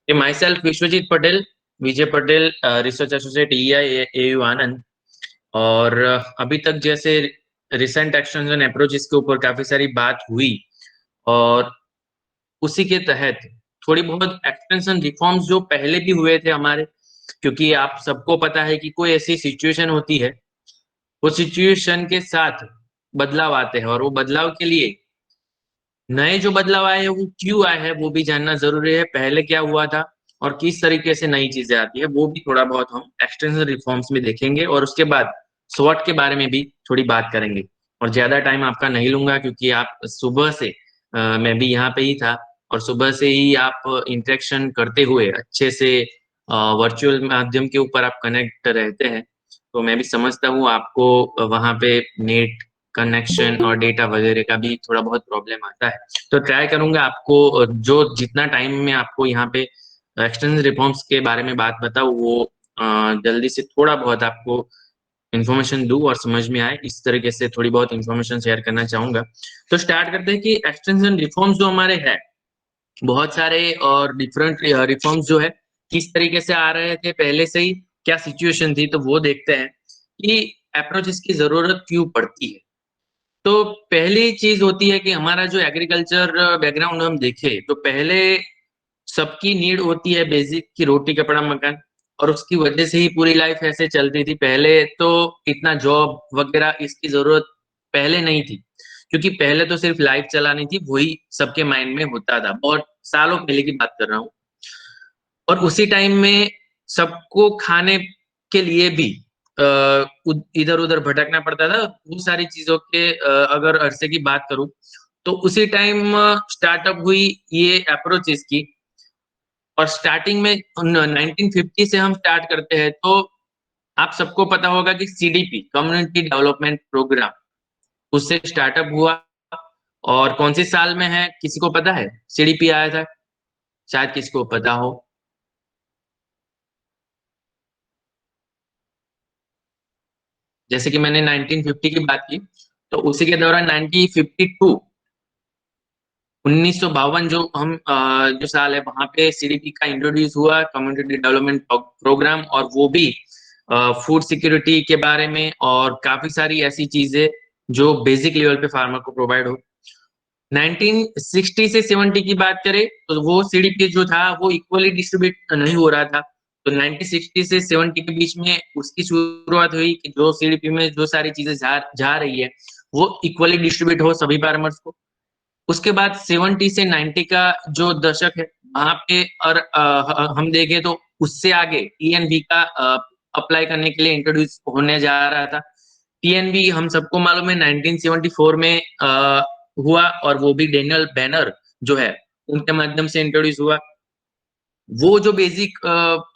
My self Vishwajeet Patel, Vijay Patel, research associate AU Anand. और अभी तक जैसे रिसेंट एक्शंस एंड अप्रोचेस के ऊपर काफी सारी बात हुई, और उसी के तहत थोड़ी बहुत एक्सटेंशन रिफॉर्म्स जो पहले भी हुए थे हमारे, क्योंकि आप सबको पता है कि कोई ऐसी सिचुएशन होती है, वो सिचुएशन के साथ बदलाव आते हैं, और वो बदलाव के लिए नए जो बदलाव आए हैं वो क्यों आए हैं वो भी जानना जरूरी है। पहले क्या हुआ था और किस तरीके से नई चीजें आती है, वो भी थोड़ा बहुत हम एक्सटेंशन रिफॉर्म्स में देखेंगे, और उसके बाद स्वॉट के बारे में भी थोड़ी बात करेंगे। और ज्यादा टाइम आपका नहीं लूंगा, क्योंकि आप सुबह से मैं भी यहाँ पे ही था, और सुबह से ही आप इंटरेक्शन करते हुए अच्छे से वर्चुअल माध्यम के ऊपर आप कनेक्ट रहते हैं, तो मैं भी समझता हूँ आपको वहाँ पे नेट कनेक्शन और डेटा वगैरह का भी थोड़ा बहुत प्रॉब्लम आता है। तो ट्राई करूंगा आपको जो जितना टाइम में आपको यहाँ पे एक्सटेंशन रिफॉर्म्स के बारे में बात बताऊँ, वो जल्दी से थोड़ा बहुत आपको इन्फॉर्मेशन दूं और समझ में आए, इस तरीके से थोड़ी बहुत इन्फॉर्मेशन शेयर करना चाहूंगा। तो स्टार्ट करते हैं कि एक्सटेंशन रिफॉर्म्स जो हमारे हैं, बहुत सारे और डिफरेंट रिफॉर्म्स जो है किस तरीके से आ रहे थे पहले से ही, क्या सिचुएशन थी, तो वो देखते हैं कि अप्रोचेस की जरूरत क्यों पड़ती है। तो पहली चीज होती है कि हमारा जो एग्रीकल्चर बैकग्राउंड हम देखें, तो पहले सबकी नीड होती है बेसिक की रोटी कपड़ा मकान, और उसकी वजह से ही पूरी लाइफ ऐसे चलती थी। पहले तो इतना जॉब वगैरह इसकी जरूरत पहले नहीं थी, क्योंकि पहले तो सिर्फ लाइफ चलानी थी, वही सबके माइंड में होता था, बहुत सालों पहले की बात कर रहा हूँ। और उसी टाइम में सबको खाने के लिए भी इधर उधर भटकना पड़ता था, वो सारी चीजों के अगर अरसे की बात करूं, तो उसी टाइम स्टार्टअप हुई ये अप्रोचेस की। और स्टार्टिंग में 1950 से हम स्टार्ट करते हैं, तो आप सबको पता होगा कि सीडीपी, कम्युनिटी डेवलपमेंट प्रोग्राम, उससे स्टार्टअप हुआ। और कौन सी साल में है किसी को पता है सीडीपी आया था? शायद किसी को पता हो। जैसे कि मैंने 1950 की बात की, तो उसी के दौरान 1952, 1952 जो हम जो साल है, वहां पे सीडीपी का इंट्रोड्यूस हुआ, कम्युनिटी डेवलपमेंट प्रोग्राम, और वो भी फूड सिक्योरिटी के बारे में, और काफी सारी ऐसी चीजें जो बेसिक लेवल पे फार्मर को प्रोवाइड हो। 1960 से 70 की बात करें, तो वो सीडीपी जो था वो इक्वली डिस्ट्रीब्यूट नहीं हो रहा था। तो 1960 से 70 के बीच में उसकी शुरुआत हुई कि जो सीडीपी में जो सारी चीजें जा रही है, वो इक्वली डिस्ट्रीब्यूट हो सभी फार्मर्स को। उसके बाद 70 से 90 का जो दशक है, वहां पे और हम देखें तो उससे आगे टीएनबी का अप्लाई करने के लिए इंट्रोड्यूस होने जा रहा था। टीएनबी हम सबको मालूम है 1974 में हुआ, और वो भी डेनियल बैनर जो है उनके माध्यम से इंट्रोड्यूस हुआ। वो जो बेसिक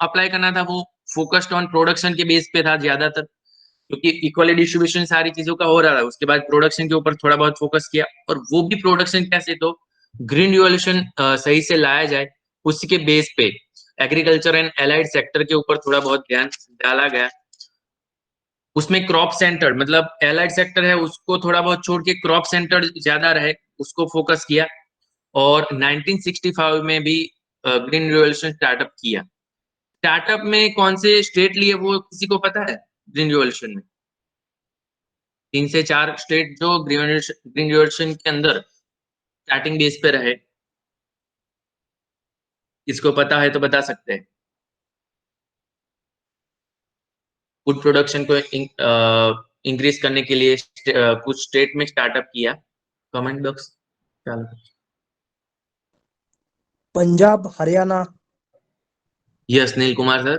अप्लाई करना था, वो फोकस्ड ऑन प्रोडक्शन के बेस पे था ज्यादातर, क्योंकि इक्वली डिस्ट्रीब्यूशन सारी चीजों का हो रहा था। उसके बाद प्रोडक्शन के ऊपर थोड़ा बहुत फोकस किया, और वो भी प्रोडक्शन कैसे, तो ग्रीन रिवॉल्यूशन सही से लाया जाए, उसी के बेस पे एग्रीकल्चर एंड एलाइड सेक्टर के ऊपर थोड़ा बहुत ध्यान डाला गया। उसमें क्रॉप सेंटर, मतलब एलाइड सेक्टर है उसको थोड़ा बहुत छोड़ के क्रॉप सेंटर ज्यादा रहे, उसको फोकस किया। और 1965 में भी ग्रीन रिवॉल्यूशन स्टार्टअप किया। स्टार्टअप में कौन से स्टेट लिए वो किसी को पता है? ग्रीन रिवॉल्यूशन में 3 से 4 स्टेट जो ग्रीन रिवॉल्यूशन के अंदर स्टार्टिंग बेस पे रहे, किसको पता है तो बता सकते हैं। फूड प्रोडक्शन को इंक्रीज करने के लिए कुछ स्टेट में स्टार्टअप किया। कमेंट बॉक्स चालू। पंजाब, हरियाणा। यस नील कुमार सर,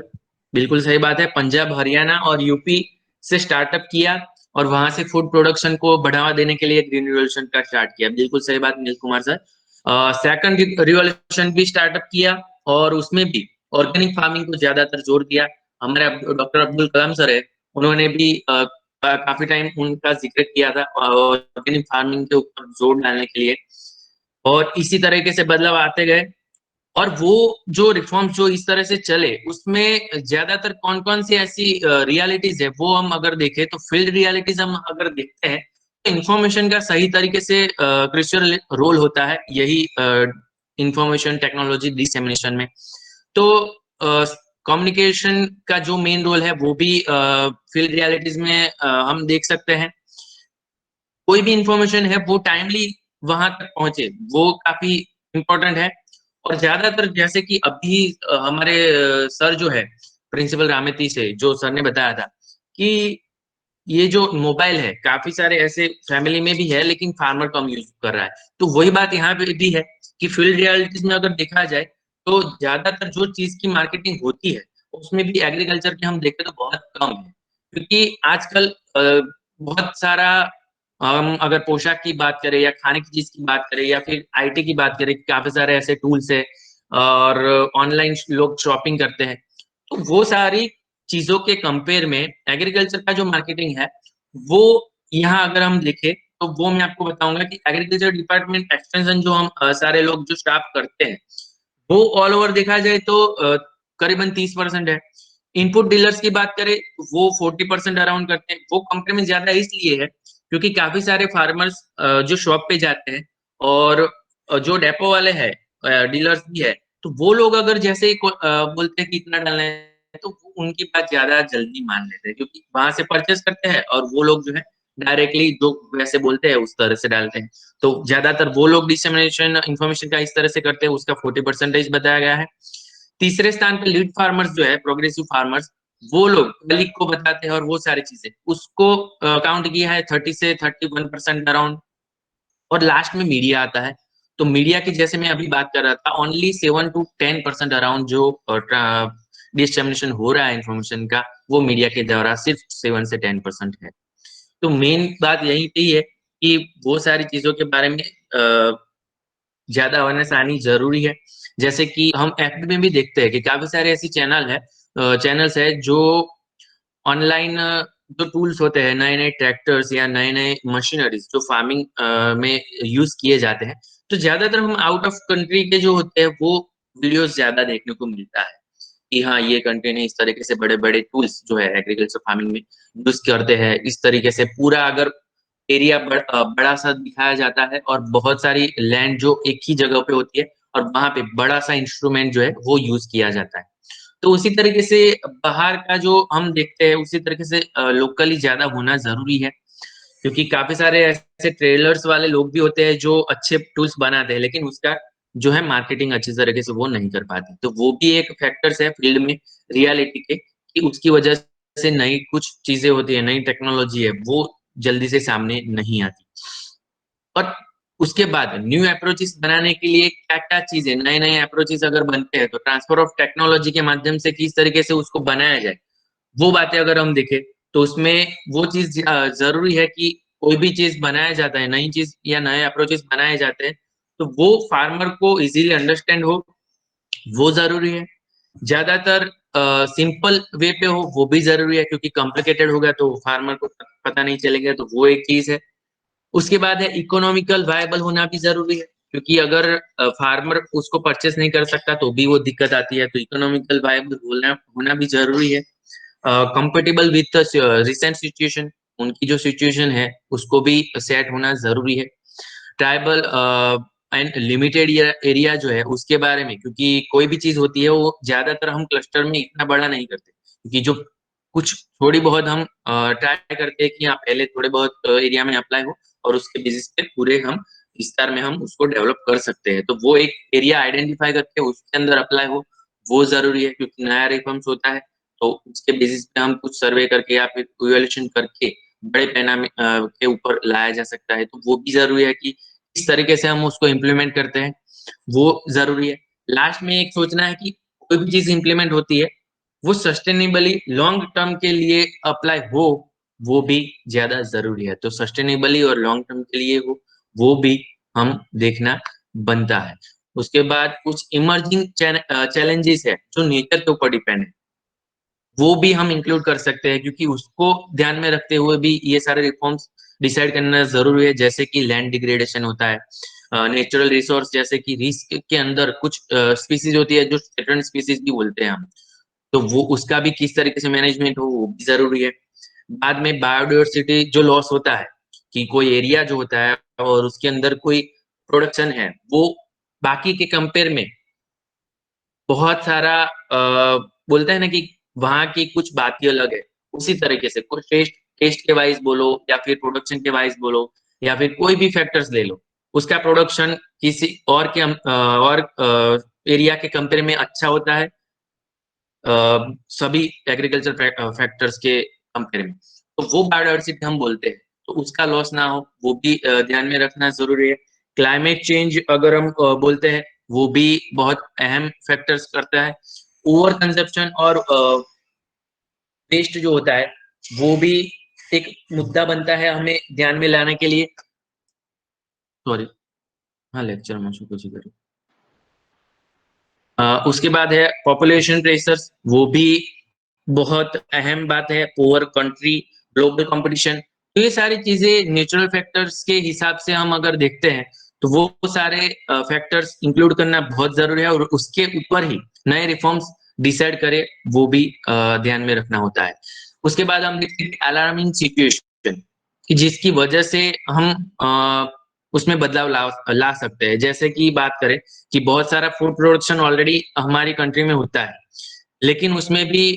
बिल्कुल सही बात है। पंजाब, हरियाणा और यूपी से स्टार्टअप किया, और वहां से फूड प्रोडक्शन को बढ़ावा देने के लिए ग्रीन रिवॉल्यूशन का स्टार्ट किया। बिल्कुल सही बात नील कुमार सर। सेकंड रिवॉल्यूशन भी स्टार्टअप किया, और उसमें भी ऑर्गेनिक फार्मिंग को ज्यादातर जोर दिया। हमारे डॉक्टर अब्दुल कलाम सर है, उन्होंने भी काफी टाइम उनका जिक्र किया था ऑर्गेनिक फार्मिंग के ऊपर जोर डालने के लिए। और इसी तरीके से बदलाव आते गए। और वो जो रिफॉर्म्स जो इस तरह से चले, उसमें ज्यादातर कौन कौन सी ऐसी रियलिटीज है, वो हम अगर देखें तो फील्ड रियलिटीज हम अगर देखते हैं, तो इंफॉर्मेशन का सही तरीके से क्रिशियल रोल होता है यही इंफॉर्मेशन टेक्नोलॉजी डिसेमिनेशन में। तो कम्युनिकेशन का जो मेन रोल है वो भी फील्ड रियलिटीज में हम देख सकते हैं। कोई भी इंफॉर्मेशन है वो टाइमली वहां तक पहुंचे, वो काफी इम्पोर्टेंट है। और ज्यादातर जैसे कि अभी हमारे सर जो है प्रिंसिपल रामेती से जो सर ने बताया था कि ये जो मोबाइल है काफी सारे ऐसे फैमिली में भी है लेकिन फार्मर कम यूज कर रहा है। तो वही बात यहाँ पे भी है कि फील्ड रियलिटीज में अगर देखा जाए तो ज्यादातर जो चीज की मार्केटिंग होती है उसमें भी एग्रीकल्चर की हम देखें तो बहुत कम है। क्योंकि आजकल बहुत सारा, हम अगर पोशाक की बात करें या खाने की चीज की बात करें या फिर आईटी की बात करें, काफी सारे ऐसे टूल्स है और ऑनलाइन लोग शॉपिंग करते हैं। तो वो सारी चीजों के कंपेयर में एग्रीकल्चर का जो मार्केटिंग है वो यहाँ अगर हम देखें तो वो मैं आपको बताऊंगा कि एग्रीकल्चर डिपार्टमेंट एक्सटेंशन जो हम सारे लोग जो स्टाफ करते हैं वो ऑल ओवर देखा जाए तो करीबन 30% है। इनपुट डीलर्स की बात करें तो वो 40% अराउंड करते हैं। वो कंपनी में ज्यादा इसलिए है क्योंकि काफी सारे फार्मर्स जो शॉप पे जाते हैं और जो डेपो वाले हैं, डीलर्स भी है, तो वो लोग अगर जैसे ही बोलते हैं कि इतना डालना है तो वो उनकी बात ज्यादा जल्दी मान लेते हैं क्योंकि वहां से परचेस करते हैं और वो लोग जो है डायरेक्टली जो वैसे बोलते हैं उस तरह से डालते हैं। तो ज्यादातर वो लोग डिसेमिनेशन इंफॉर्मेशन का इस तरह से करते हैं, उसका 40% बताया गया है। तीसरे स्थान पे लीड फार्मर्स जो है, प्रोग्रेसिव फार्मर्स, वो लोग कलीग को बताते हैं और वो सारी चीजें उसको काउंट किया है 30 से 31% अराउंड। और लास्ट में मीडिया आता है। तो मीडिया की जैसे मैं अभी बात कर रहा था, ओनली 7 to 10% अराउंड जो डिसमिनेशन हो रहा है इन्फॉर्मेशन का वो मीडिया के द्वारा सिर्फ 7 से 10% है। तो मेन बात यही पे ही है कि वो सारी चीजों के बारे में ज्यादा अवेयरनेस आनी जरूरी है। जैसे कि हम एफबी में भी देखते हैं कि काफी सारे ऐसी चैनल्स है जो ऑनलाइन जो टूल्स होते हैं, नए नए ट्रैक्टर्स या नए नए मशीनरीज जो फार्मिंग में यूज किए जाते हैं, तो ज्यादातर हम आउट ऑफ कंट्री के जो होते हैं वो वीडियोस ज्यादा देखने को मिलता है कि हाँ ये कंट्री ने इस तरीके से बड़े बड़े टूल्स जो है एग्रीकल्चर फार्मिंग में यूज करते हैं। इस तरीके से पूरा अगर एरिया बड़ा सा दिखाया जाता है और बहुत सारी लैंड जो एक ही जगह पे होती है और वहां पे बड़ा सा इंस्ट्रूमेंट जो है वो यूज किया जाता है। तो उसी तरीके से बाहर का जो हम देखते हैं उसी तरीके से लोकली ज्यादा होना जरूरी है। क्योंकि काफी सारे ऐसे ट्रेलर्स वाले लोग भी होते हैं जो अच्छे टूल्स बनाते हैं लेकिन उसका जो है मार्केटिंग अच्छी तरीके से वो नहीं कर पाते। तो वो भी एक फैक्टर्स है फील्ड में रियलिटी के कि उसकी वजह से नई कुछ चीजें होती है, नई टेक्नोलॉजी है वो जल्दी से सामने नहीं आती। और उसके बाद न्यू अप्रोचेस बनाने के लिए क्या क्या चीजें, नए नए अप्रोचेस अगर बनते हैं तो ट्रांसफर ऑफ टेक्नोलॉजी के माध्यम से किस तरीके से उसको बनाया जाए, वो बातें अगर हम देखें तो उसमें वो चीज जरूरी है कि कोई भी चीज बनाया जाता है, नई चीज या नए अप्रोचेस बनाए जाते हैं तो वो फार्मर को इजीली अंडरस्टैंड हो, वो जरूरी है। ज्यादातर सिंपल वे पे हो वो भी जरूरी है क्योंकि कॉम्प्लिकेटेड होगा तो फार्मर को पता नहीं चलेगा, तो वो एक चीज है। उसके बाद है इकोनॉमिकल वायबल होना भी जरूरी है क्योंकि अगर फार्मर उसको परचेस नहीं कर सकता तो भी वो दिक्कत आती है। तो इकोनॉमिकल वायबल होना होना भी जरूरी है। कंपेटेबल विथ रिसेंट सिचुएशन, उनकी जो सिचुएशन है उसको भी सेट होना जरूरी है। ट्राइबल एंड लिमिटेड एरिया जो है उसके बारे में, क्योंकि कोई भी चीज होती है वो ज्यादातर हम क्लस्टर में इतना बड़ा नहीं करते क्योंकि जो कुछ थोड़ी बहुत हम ट्राई करते हैं कि हाँ पहले थोड़े बहुत एरिया में अप्लाई हो और उसके बेसिस पे पूरे हम विस्तार में हम उसको डेवलप कर सकते हैं। तो वो एक एरिया आइडेंटिफाई करके उसके अंदर अप्लाई हो वो जरूरी है क्योंकि नया रिफॉर्म्स होता है तो उसके बेसिस पे हम कुछ सर्वे करके या फिर इवैल्यूएशन करके बड़े पैमाने के ऊपर लाया जा सकता है। तो वो भी जरूरी है कि किस तरीके से हम उसको इम्प्लीमेंट करते हैं, वो जरूरी है। लास्ट में एक सोचना है कि कोई भी चीज इम्प्लीमेंट होती है वो सस्टेनेबली लॉन्ग टर्म के लिए अप्लाई हो, वो भी ज्यादा जरूरी है। तो सस्टेनेबली और लॉन्ग टर्म के लिए हो वो भी हम देखना बनता है। उसके बाद कुछ इमर्जिंग चैलेंजेस है जो नेचर के ऊपर डिपेंड है, वो भी हम इंक्लूड कर सकते हैं क्योंकि उसको ध्यान में रखते हुए भी ये सारे रिफॉर्म्स डिसाइड करना जरूरी है। जैसे कि लैंड डिग्रेडेशन होता है, नेचुरल रिसोर्स जैसे कि रिस्क के अंदर कुछ स्पीसीज होती है जो थ्रेटन्ड स्पीसीज भी बोलते हैं हम, तो वो उसका भी किस तरीके से मैनेजमेंट हो वो भी जरूरी है। बाद में बायोडाइवर्सिटी जो लॉस होता है कि कोई एरिया जो होता है और उसके अंदर कोई प्रोडक्शन है वो बाकी के कंपेयर में बहुत सारा बोलते हैं ना कि वहाँ की कुछ बात ही अलग है। उसी तरीके से कुछ टेस्ट टेस्ट के वाइज़ बोलो या फिर प्रोडक्शन के वाइज़ बोलो या फिर कोई भी फैक्टर्स ले लो, उसका प्रोडक्शन किसी और के और एरिया के कंपेयर में अच्छा होता है अ, सभी एग्रीकल्चर फैक्टर्स के कंपेयर में। तो वो बायोडायवर्सिटी हम बोलते हैं, तो उसका लॉस ना हो, वो भी ध्यान में रखना ज़रूरी है। क्लाइमेट चेंज अगर हम बोलते हैं, वो भी बहुत अहम फैक्टर्स करता है। ओवर कंजप्शन और वेस्ट जो होता है, वो भी एक मुद्दा बनता है हमें ध्यान में लाने के लिए। सॉरी, हाँ, लेक्चर में कुछ करूँ। उसके बाद है पॉपुलेशन प्रेशर्स, वो भी बहुत अहम बात है। पुअर कंट्री, ग्लोबल कंपटीशन, तो ये सारी चीजें नेचुरल फैक्टर्स के हिसाब से हम अगर देखते हैं तो वो सारे फैक्टर्स इंक्लूड करना बहुत जरूरी है और उसके ऊपर ही नए रिफॉर्म्स डिसाइड करें, वो भी ध्यान में रखना होता है। उसके बाद हम देखते हैं अलार्मिंग सिचुएशन कि जिसकी वजह से हम उसमें बदलाव ला ला सकते हैं। जैसे कि बात करें कि बहुत सारा फूड प्रोडक्शन ऑलरेडी हमारी कंट्री में होता है, लेकिन उसमें भी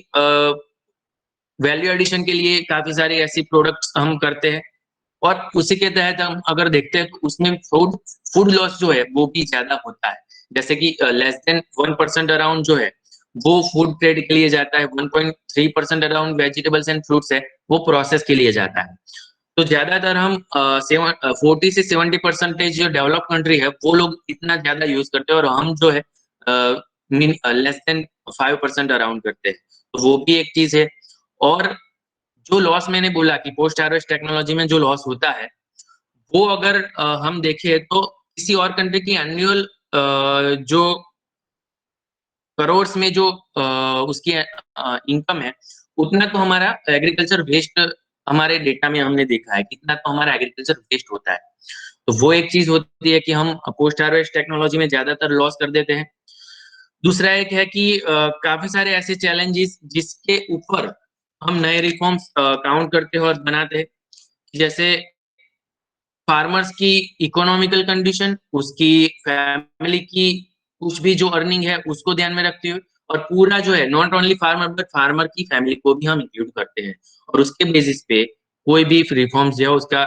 वैल्यू एडिशन के लिए काफ़ी सारी ऐसी प्रोडक्ट्स हम करते हैं और उसी के तहत हम अगर देखते हैं तो उसमें फूड फूड लॉस जो है वो भी ज़्यादा होता है। जैसे कि लेस देन 1% अराउंड जो है, वो फूड ग्रेड के लिए जाता है, 1.3% अराउंड वेजिटेबल्स एंड फ्रूट्स है, वो प्रोसेस के लिए जाता है। तो ज़्यादातर हम 40 से 70% जो डेवलप्ड कंट्री है, वो लोग इतना ज़्यादा यूज़ करते हैं और हम जो है लेस देन 5% अराउंड करते हैं। तो वो भी एक चीज़ है। और जो लॉस मैंने बोला कि पोस्ट हार्वेस्ट टेक्नोलॉजी में जो लॉस होता है, वो अगर हम देखें तो किसी और कंट्री की एनुअल जो करोड़्स में जो उसकी इनकम है, उतना तो हमारा एग्रीकल्चर वेस्ट हमारे डेटा में हमने देखा है, कितना तो हमारा एग्रीकल्चर वेस्ट होता है। तो वो एक चीज़ होती है कि हम पोस्ट हार्वेस्ट टेक्नोलॉजी में ज़्यादातर लॉस कर देते हैं। दूसरा एक है कि काफ़ी सारे ऐसे चैलेंजेस जिसके ऊपर हम नए रिफॉर्म्स काउंट करते हैं और बनाते हैं। जैसे फार्मर्स की इकोनॉमिकल कंडीशन, उसकी फैमिली की कुछ भी जो अर्निंग है उसको ध्यान में रखते हुए और पूरा जो है not only farmer but farmer की फैमिली को भी हम इंक्लूड करते हैं और उसके बेसिस पे कोई भी रिफॉर्म्स जो है उसका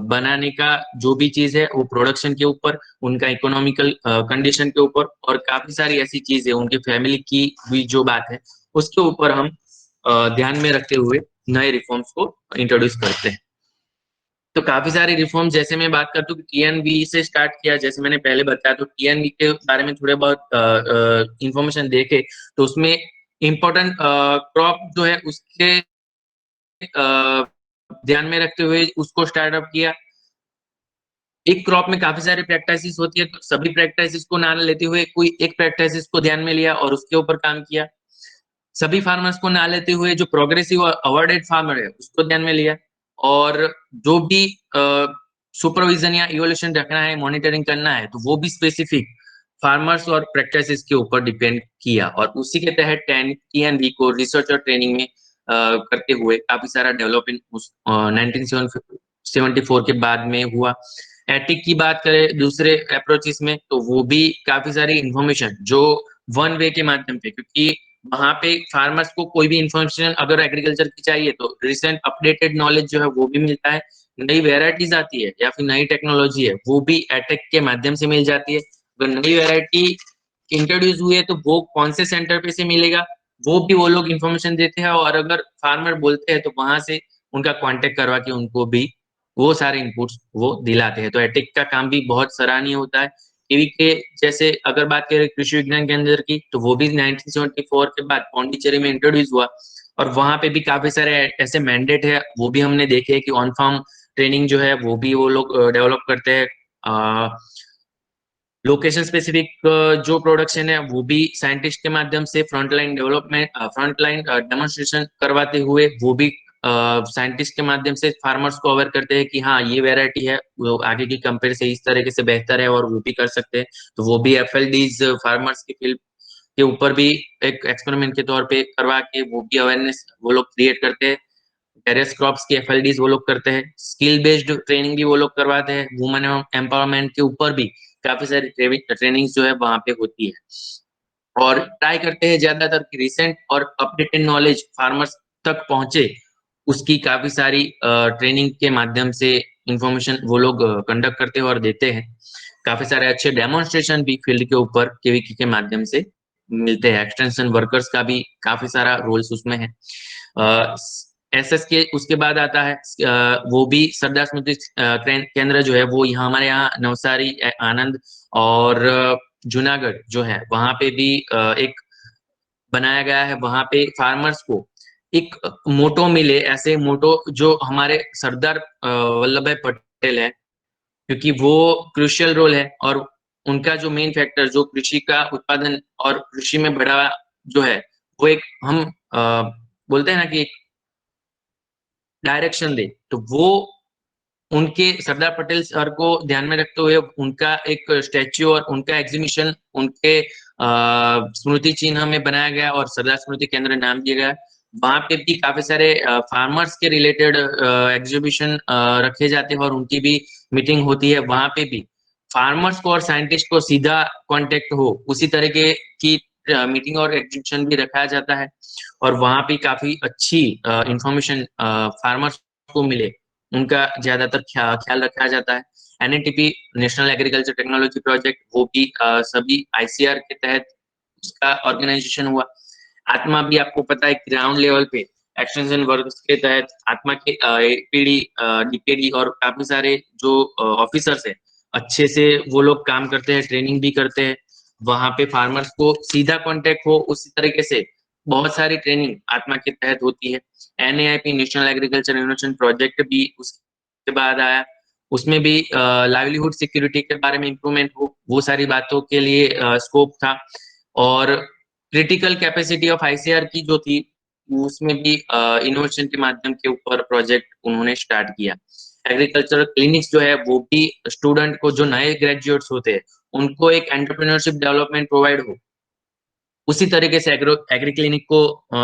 बनाने का जो भी चीज है वो प्रोडक्शन के ऊपर, उनका इकोनॉमिकल कंडीशन के ऊपर और काफी सारी ऐसी चीज है उनकी फैमिली की भी जो बात है उसके ऊपर हम ध्यान में रखते हुए नए रिफॉर्म्स को इंट्रोड्यूस करते हैं। तो काफी सारे रिफॉर्म, जैसे मैं बात करता हूँ टीएनवी से स्टार्ट किया, जैसे मैंने पहले बताया, तो टीएनवी के बारे में थोड़े बहुत इंफॉर्मेशन देखे तो उसमें इम्पोर्टेंट क्रॉप जो है उसके ध्यान में रखते हुए उसको स्टार्टअप किया। एक क्रॉप में काफी सारी प्रैक्टिसेस होती है, तो सभी प्रैक्टिसेस को ना लेते हुए कोई एक प्रैक्टिसेस को ध्यान में लिया और उसके ऊपर काम किया। सभी फार्मर्स को ना लेते हुए जो प्रोग्रेसिव अवॉर्डेड फार्मर है उसको ध्यान में लिया और जो भी सुपरविजन या इवोल्यूशन रखना है, मॉनिटरिंग करना है, तो वो भी स्पेसिफिक फार्मर्स और प्रैक्टिसेस के ऊपर डिपेंड किया और उसी के तहत टीएनवी को रिसर्च और ट्रेनिंग में करते हुए काफी सारा डेवलपमेंट उस 1974 के बाद में हुआ। एटिक की बात करें दूसरे अप्रोचेस में, तो वो भी काफी सारी इंफॉर्मेशन जो वन वे के माध्यम पे, क्योंकि वहाँ पे फार्मर्स को कोई भी इंफॉर्मेशन अगर एग्रीकल्चर की चाहिए तो रिसेंट अपडेटेड नॉलेज जो है वो भी मिलता है, नई वेराइटीज आती है या फिर नई टेक्नोलॉजी है वो भी एटेक के माध्यम से मिल जाती है। अगर नई वेराइटी इंट्रोड्यूस हुई है तो वो कौन से सेंटर पे से मिलेगा, वो भी वो लोग इंफॉर्मेशन देते हैं और अगर फार्मर बोलते हैं तो वहां से उनका कांटेक्ट करवा के उनको भी वो सारे इनपुट्स वो दिलाते हैं। तो एटेक का काम भी बहुत सराहनीय होता है। टीवी के जैसे अगर बात करें कृषि विज्ञान केंद्र की, तो वो भी 1974 के बाद पौंडीचेरी में इंट्रोड्यूस हुआ और वहां पे भी काफी सारे ऐसे मैंडेट है, वो भी हमने देखे हैं कि ऑन फार्म ट्रेनिंग जो है वो भी वो लोग डेवलप करते हैं। लोकेशन स्पेसिफिक जो प्रोडक्शन है वो भी साइंटिस्ट के माध्यम से फ्रंटलाइन डेवलपमेंट, फ्रंटलाइन डेमोन्स्ट्रेशन करवाते हुए वो भी साइंटिस्ट के माध्यम से फार्मर्स को अवेयर करते हैं कि हाँ ये वेराइटी है वो आगे की कंपेयर से इस तरीके से बेहतर है और वो भी कर सकते हैं। तो वो भी एफएलडीज फार्मर्स के फील्ड के ऊपर भी एक एक्सपेरिमेंट के तौर पे करवा के वो भी अवेयरनेस वो लोग क्रिएट करते हैं। टेरेस क्रॉप्स की एफएलडीज वो लोग करते हैं, स्किल बेस्ड ट्रेनिंग भी वो लोग करवाते हैं, वुमेन एम्पावरमेंट के ऊपर भी काफी सारी ट्रेनिंग जो है वहां पे होती है। और ट्राई करते हैं ज्यादातर कि रिसेंट और अपडेटेड नॉलेज फार्मर्स तक पहुंचे। उसकी काफी सारी ट्रेनिंग के माध्यम से इंफॉर्मेशन वो लोग कंडक्ट करते हैं और देते हैं। काफी सारे अच्छे डेमोन्स्ट्रेशन भी फील्ड के ऊपर केवीके के माध्यम से मिलते हैं। एक्सटेंशन वर्कर्स का भी काफी सारा रोल्स उसमें है। एसएस के उसके बाद आता है वो भी सरदार स्मृति केंद्र जो है वो यहाँ हमारे यहाँ नवसारी आनंद और जूनागढ़ जो है वहां पे भी एक बनाया गया है। वहां पे फार्मर्स को एक मोटो मिले, ऐसे मोटो जो हमारे सरदार वल्लभ भाई पटेल है, क्योंकि वो क्रुशियल रोल है और उनका जो मेन फैक्टर जो कृषि का उत्पादन और कृषि में बढ़ावा जो है वो एक हम बोलते हैं ना कि एक डायरेक्शन दे, तो वो उनके सरदार पटेल सर को ध्यान में रखते हुए उनका एक स्टैच्यू और उनका एग्जीबिशन उनके स्मृति चिन्ह में बनाया गया और सरदार स्मृति केंद्र नाम दिया गया। वहां पे भी काफी सारे फार्मर्स के रिलेटेड एग्जीबिशन रखे जाते हैं और उनकी भी मीटिंग होती है। वहां पे भी फार्मर्स को और साइंटिस्ट को सीधा कांटेक्ट हो उसी तरीके की मीटिंग और एग्जीबिशन भी रखाया जाता है और वहां पे काफी अच्छी इंफॉर्मेशन फार्मर्स को मिले उनका ज्यादातर ख्याल रखा जाता है। एनएटीपी नेशनल एग्रीकल्चर टेक्नोलॉजी प्रोजेक्ट वो भी सभी आईसीआर के तहत उसका ऑर्गेनाइजेशन हुआ। आत्मा भी आपको पता है ग्राउंड लेवल पे एक्सटेंशन वर्क के तहत आत्मा के एपीडी डीकेडी और काफी सारे जो ऑफिसर्स है अच्छे से वो लोग काम करते हैं, ट्रेनिंग भी करते हैं। वहां पे फार्मर्स को सीधा कांटेक्ट हो उसी तरीके से बहुत सारी ट्रेनिंग आत्मा के तहत होती है। एनएआईपी नेशनल एग्रीकल्चर इनोवेशन प्रोजेक्ट भी उसके बाद आया। उसमें भी लाइवलीहुड सिक्योरिटी के बारे में इंप्रूवमेंट हो वो सारी बातों के लिए स्कोप था। और क्रिटिकल कैपेसिटी ऑफ आईसीआर की जो थी उसमें भी इनोवेशन के माध्यम के ऊपर प्रोजेक्ट उन्होंने स्टार्ट किया। एग्रीकल्चरल क्लिनिक्स जो है वो भी स्टूडेंट को जो नए ग्रेजुएट्स होते हैं उनको एक एंटरप्रेन्योरशिप डेवलपमेंट प्रोवाइड हो उसी तरीके से एग्री क्लिनिक को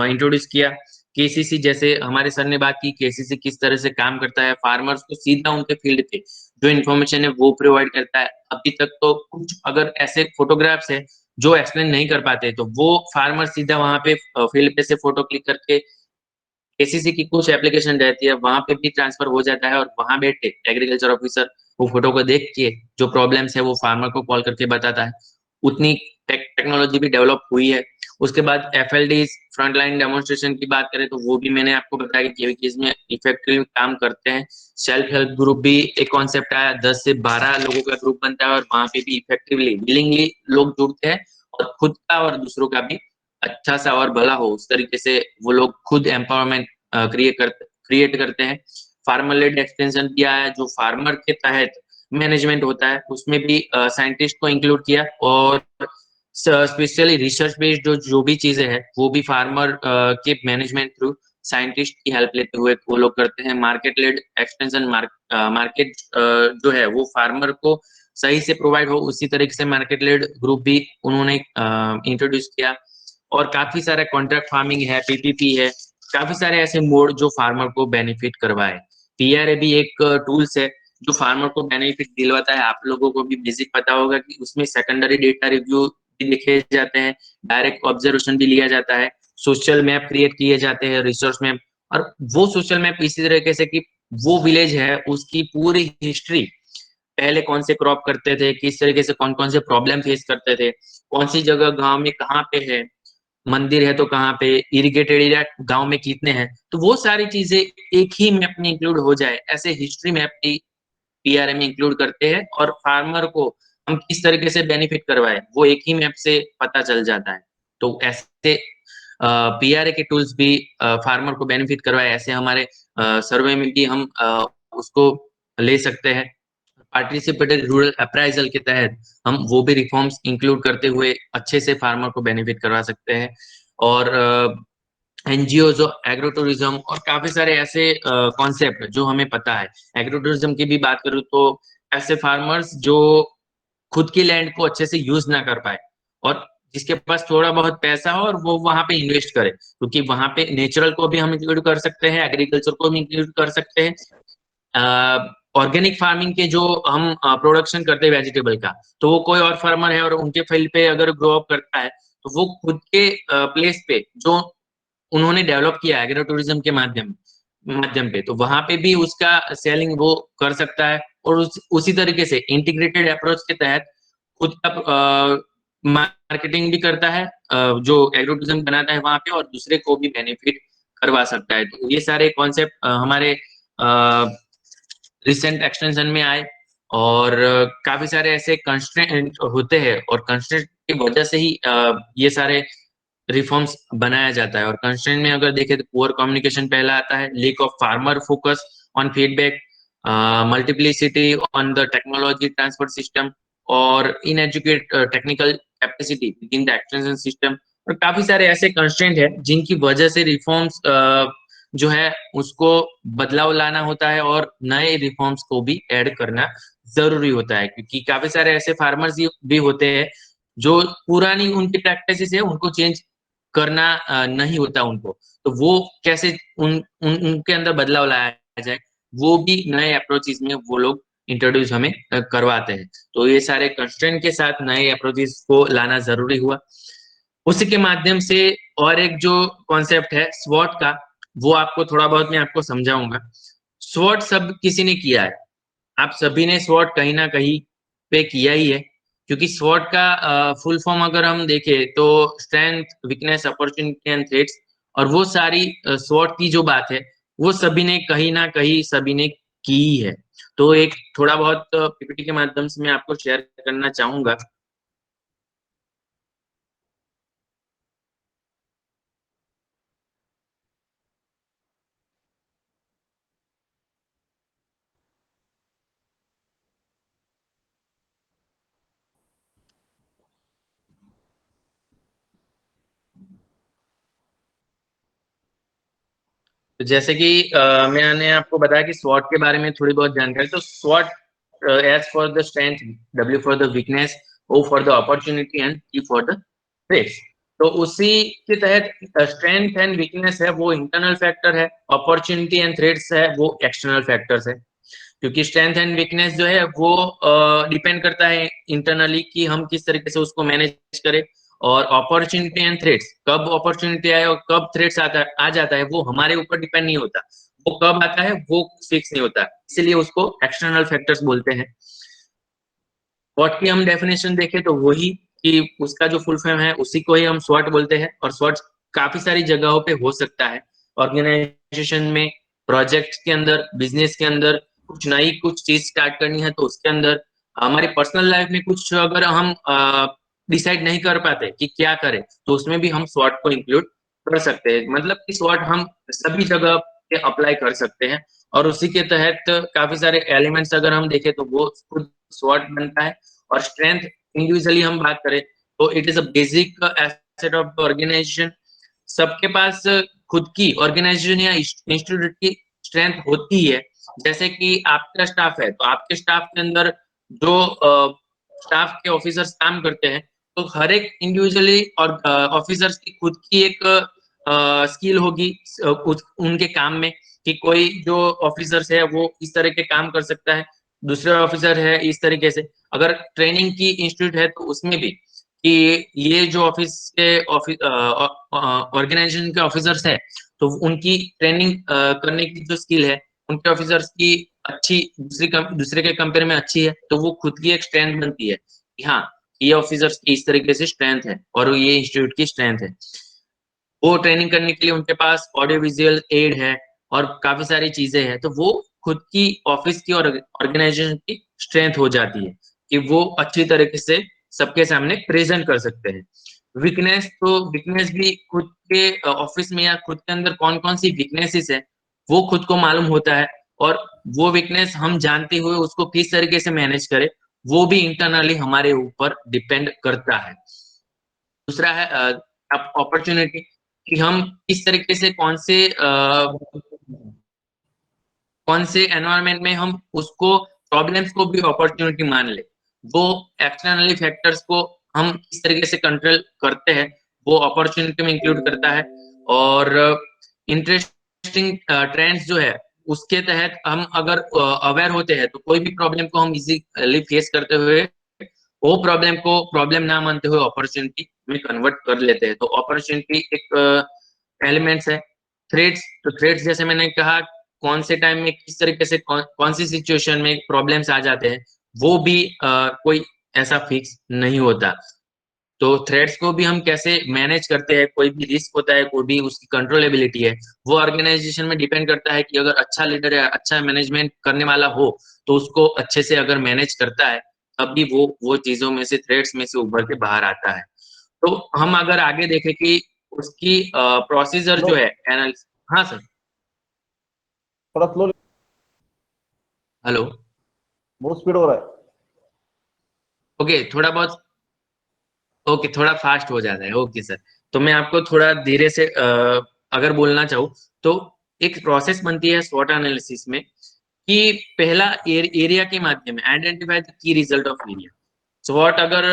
इंट्रोड्यूस किया। केसीसी जैसे हमारे सर ने बात की केसीसी किस तरह से काम करता है, फार्मर्स को सीधा उनके फील्ड पे जो इन्फॉर्मेशन है वो प्रोवाइड करता है। अभी तक तो कुछ अगर ऐसे फोटोग्राफ्स है जो एक्सप्लेन नहीं कर पाते तो वो फार्मर सीधा वहां पे फील्ड पे से फोटो क्लिक करके केसीसी की कुछ एप्लीकेशन रहती है वहां पे भी ट्रांसफर हो जाता है और वहां बैठे एग्रीकल्चर ऑफिसर वो फोटो को देख के जो प्रॉब्लम्स है वो फार्मर को कॉल करके बताता है। उतनी टेक्नोलॉजी भी डेवलप हुई है। उसके बाद एफएलडी फ्रंट लाइन डेमोन्स्ट्रेशन की बात करें तो वो भी मैंने आपको बताया कि केवीके में इफेक्टिव काम करते हैं। सेल्फ हेल्प ग्रुप भी एक कॉन्सेप्ट आया, 10 से 12 लोगों का ग्रुप बनता है और वहां पे भी इफेक्टिवली विलिंगली लोग जुड़ते हैं और खुद का और दूसरों का भी अच्छा सा और भला हो उस तरीके से वो लोग खुद एम्पावरमेंट क्रिएट करते हैं। फार्मर लेड एक्सटेंशन किया है जो फार्मर के तहत मैनेजमेंट होता है उसमें भी साइंटिस्ट को इंक्लूड किया और स्पेशली रिसर्च बेस्ड जो भी चीजें हैं वो भी फार्मर के मैनेजमेंट थ्रू साइंटिस्ट की हेल्प लेते हुए वो लोग करते हैं। मार्केट लेड एक्सटेंशन मार्केट जो है वो फार्मर को सही से प्रोवाइड हो उसी तरीके से मार्केट लेड ग्रुप भी उन्होंने इंट्रोड्यूस किया। और काफी सारा कॉन्ट्रैक्ट फार्मिंग है, पीपीपी है, काफी सारे ऐसे मोड जो फार्मर को बेनिफिट करवाए। पीआरए भी एक टूल्स है जो फार्मर को बेनिफिट दिलवाता है। आप लोगों को भी बेसिक पता होगा कि उसमें सेकेंडरी डेटा रिव्यू भी लिखे जाते हैं, डायरेक्ट ऑब्जर्वेशन भी लिया जाता है, सोशल मैप क्रिएट किए जाते हैं, रिसोर्स मैप। और वो सोशल मैप इसी तरीके से कि वो विलेज है उसकी पूरी हिस्ट्री, पहले कौन से क्रॉप करते थे, किस तरीके से कौन कौन से प्रॉब्लम फेस करते थे, कौन सी जगह गांव में कहाँ पे है, मंदिर है तो कहाँ पे, इरिगेटेड एरिया गांव में कितने हैं, तो वो सारी चीजें एक ही मैप में इंक्लूड हो जाए ऐसे हिस्ट्री मैप की पीआरए में इंक्लूड करते हैं और फार्मर को हम किस तरीके से बेनिफिट करवाए वो एक ही मैप से पता चल जाता है। तो ऐसे पीआरए के टूल्स भी फार्मर को बेनिफिट करवाए ऐसे हमारे सर्वे में भी हम उसको ले सकते हैं। पार्टिसिपेटरी रूरल अप्राइजल के तहत हम वो भी रिफॉर्म्स इंक्लूड करते हुए अच्छे से फार्मर को बेनिफिट करवा सकते हैं। और एनजीओ जो एग्रो टूरिज्म और काफी सारे ऐसे कॉन्सेप्ट जो हमें पता है। एग्रो टूरिज्म की भी बात करूँ तो ऐसे फार्मर्स जो खुद की लैंड को अच्छे से यूज ना कर पाए और जिसके पास थोड़ा बहुत पैसा हो और वो वहां पे इन्वेस्ट करे, क्योंकि वहां पे नेचुरल को भी हम इंक्लूड कर सकते हैं, एग्रीकल्चर को भी इंक्लूड कर सकते हैं। ऑर्गेनिक फार्मिंग के जो हम प्रोडक्शन करते हैं वेजिटेबल का, तो वो कोई और फार्मर है और उनके फील्ड पे अगर ग्रो अप करता है तो वो खुद के प्लेस पे जो उन्होंने डेवलप किया एग्रो टूरिज्म के माध्यम पे, तो वहां पे भी उसका सेलिंग वो कर सकता है। और उसी तरीके से इंटीग्रेटेड अप्रोच के तहत खुद का मार्केटिंग भी करता है, जो एग्रो टूरिज्म बनाता है वहां पे, और दूसरे को भी बेनिफिट करवा सकता है। तो ये सारे कॉन्सेप्ट हमारे रिसेंट एक्सटेंशन में आए, और काफी सारे ऐसे कंस्ट्रेंट होते हैं, और कंस्ट्रेंट की वजह से ही ये सारे रिफॉर्म्स बनाया जाता है। और कंस्ट्रेंट में अगर देखें तो पुअर कम्युनिकेशन पहला आता है, lack of farmer focus on feedback, multiplicity on the technology transfer system, और inadequate technical capacity within the extension system. और काफी सारे ऐसे कंस्ट्रेंट है जिनकी वजह से रिफॉर्म्स जो है उसको बदलाव लाना होता है, और नए रिफॉर्म्स को भी ऐड करना जरूरी होता है, क्योंकि काफी सारे ऐसे फार्मर्स भी होते हैं जो पुरानी उनकी प्रैक्टिसेस है उनको चेंज करना नहीं होता उनको। तो वो कैसे उनके अंदर बदलाव लाया जाए, वो भी नए अप्रोचेस में वो लोग इंट्रोड्यूस हमें करवाते हैं। तो ये सारे कंस्ट्रेंट के साथ नए अप्रोचेस को लाना जरूरी हुआ। उसी के माध्यम से और एक जो कॉन्सेप्ट है स्वॉट का, वो आपको थोड़ा बहुत मैं आपको समझाऊंगा। स्वॉट सब किसी ने किया है, आप सभी ने स्वॉट कहीं ना कहीं पे किया ही है, क्योंकि स्वॉट का फुल फॉर्म अगर हम देखें तो strength, weakness, opportunity and threats. और वो सारी स्वॉट की जो बात है वो सभी ने कहीं ना कहीं सभी ने की ही है। तो एक थोड़ा बहुत पीपीटी के माध्यम से मैं आपको शेयर करना चाहूंगा। तो जैसे कि मैंने आपको बताया कि स्वॉट के बारे में थोड़ी बहुत जानकारी। तो स्वॉट, S for the strength, W for the weakness, O for the opportunity and T for the threats. तो उसी के तहत स्ट्रेंथ एंड वीकनेस है वो इंटरनल फैक्टर है, अपॉर्चुनिटी एंड थ्रेट्स है वो एक्सटर्नल फैक्टर्स है। क्योंकि स्ट्रेंथ एंड वीकनेस जो है वो डिपेंड करता है इंटरनली कि हम किस तरीके से उसको मैनेज करें। और अपॉर्चुनिटी एंड थ्रेट्स, कब अपॉर्चुनिटी आए और कब थ्रेट्स आ जाता है वो हमारे ऊपर डिपेंड नहीं होता। वो कब आता है वो फिक्स नहीं होता, इसलिए उसको एक्सटर्नल फैक्टर्स बोलते हैं। स्वॉट की हम डेफिनेशन देखें तो वही, कि उसका जो फुल फॉर्म है उसी को ही हम स्वॉट बोलते हैं। और स्वॉट काफी सारी जगहों पे हो सकता है, ऑर्गेनाइजेशन में, प्रोजेक्ट के अंदर, बिजनेस के अंदर, कुछ चीज स्टार्ट करनी है तो उसके अंदर, हमारी पर्सनल लाइफ में कुछ अगर हम डिसाइड नहीं कर पाते कि क्या करें, तो उसमें भी हम स्वॉट को इंक्लूड कर सकते हैं। मतलब कि स्वॉट हम सभी जगह पे अप्लाई कर सकते हैं। और उसी के तहत काफी सारे एलिमेंट्स अगर हम देखें तो वो खुद स्वॉट बनता है। और स्ट्रेंथ इंडिविजुअली हम बात करें तो it is a basic asset of the organisation. सबके पास खुद की ऑर्गेनाइजेशन या इंस्टीट्यूट की स्ट्रेंथ होती है। जैसे कि आपका स्टाफ है तो आपके स्टाफ के अंदर जो स्टाफ के ऑफिसर्स काम करते हैं, तो हर एक इंडिविजुअली और ऑफिसर्स की खुद की एक स्किल होगी उनके काम में, कि कोई जो ऑफिसर्स है वो इस तरह के काम कर सकता है, दूसरे ऑफिसर है इस तरीके से। अगर ट्रेनिंग की इंस्टीट्यूट है तो उसमें भी, कि ये जो ऑफिस के ऑर्गेनाइजेशन के ऑफिसर्स है, तो उनकी ट्रेनिंग करने की जो स्किल है उनके ऑफिसर्स की अच्छी, दूसरे के कंपेयर में अच्छी है, तो वो खुद की एक स्ट्रेंथ बनती है कि हाँ, ये ऑफिसर्स की इस तरीके से स्ट्रेंथ है और ये इंस्टीट्यूट की स्ट्रेंथ है। वो ट्रेनिंग करने के लिए उनके पास ऑडियो विजुअल एड है और काफी सारी चीजें हैं, तो वो खुद की ऑफिस की और ऑर्गेनाइजेशन की स्ट्रेंथ हो जाती है कि वो अच्छी तरीके से सबके सामने प्रेजेंट कर सकते हैं। वीकनेस, तो वीकनेस भी खुद के ऑफिस में या खुद के अंदर कौन कौन सी वीकनेसेस है वो खुद को मालूम होता है। और वो वीकनेस हम जानते हुए उसको किस तरीके से मैनेज करें, वो भी इंटरनली हमारे ऊपर डिपेंड करता है। दूसरा है अपॉर्चुनिटी, कि हम किस तरीके से कौन से एनवायरनमेंट में हम उसको प्रॉब्लम्स को भी अपॉर्चुनिटी मान ले। वो एक्सटर्नली फैक्टर्स को हम किस तरीके से कंट्रोल करते हैं वो अपॉर्चुनिटी में इंक्लूड करता है। और इंटरेस्टिंग ट्रेंड्स जो है उसके तहत हम अगर अवेयर होते हैं तो कोई भी प्रॉब्लम को हम इजीली फेस करते हुए वो प्रॉब्लम को प्रॉब्लम ना मानते हुए अपॉर्चुनिटी में कन्वर्ट कर लेते हैं। तो अपॉर्चुनिटी एक एलिमेंट्स है। थ्रेड्स, तो थ्रेड्स जैसे मैंने कहा कौन से टाइम में किस तरीके से कौन सी सिचुएशन में प्रॉब्लम्स आ जाते हैं, वो भी कोई ऐसा फिक्स नहीं होता। तो थ्रेड्स को भी हम कैसे मैनेज करते हैं, कोई भी रिस्क होता है, कोई भी उसकी कंट्रोलेबिलिटी है, वो ऑर्गेनाइजेशन में डिपेंड करता है कि अगर अच्छा लीडर है, अच्छा मैनेजमेंट करने वाला हो, तो उसको अच्छे से अगर मैनेज करता है, तब भी वो चीजों में से, थ्रेड्स में से उभर के बाहर आता है। तो हम अगर आगे देखें कि उसकी प्रोसीजर नो, जो है एनालिसिस। हाँ सर। थोड़ा स्लो, हेलो। बहुत स्पीड हो रहा है। ओके, थोड़ा बहुत। ओके, थोड़ा फास्ट हो जाता है। Okay sir. तो मैं आपको थोड़ा धीरे से अगर बोलना चाहूँ, तो एक प्रोसेस बनती है स्वॉट एनालिसिस में कि पहला एरिया के माध्यम में identify the key result of area. स्वॉट अगर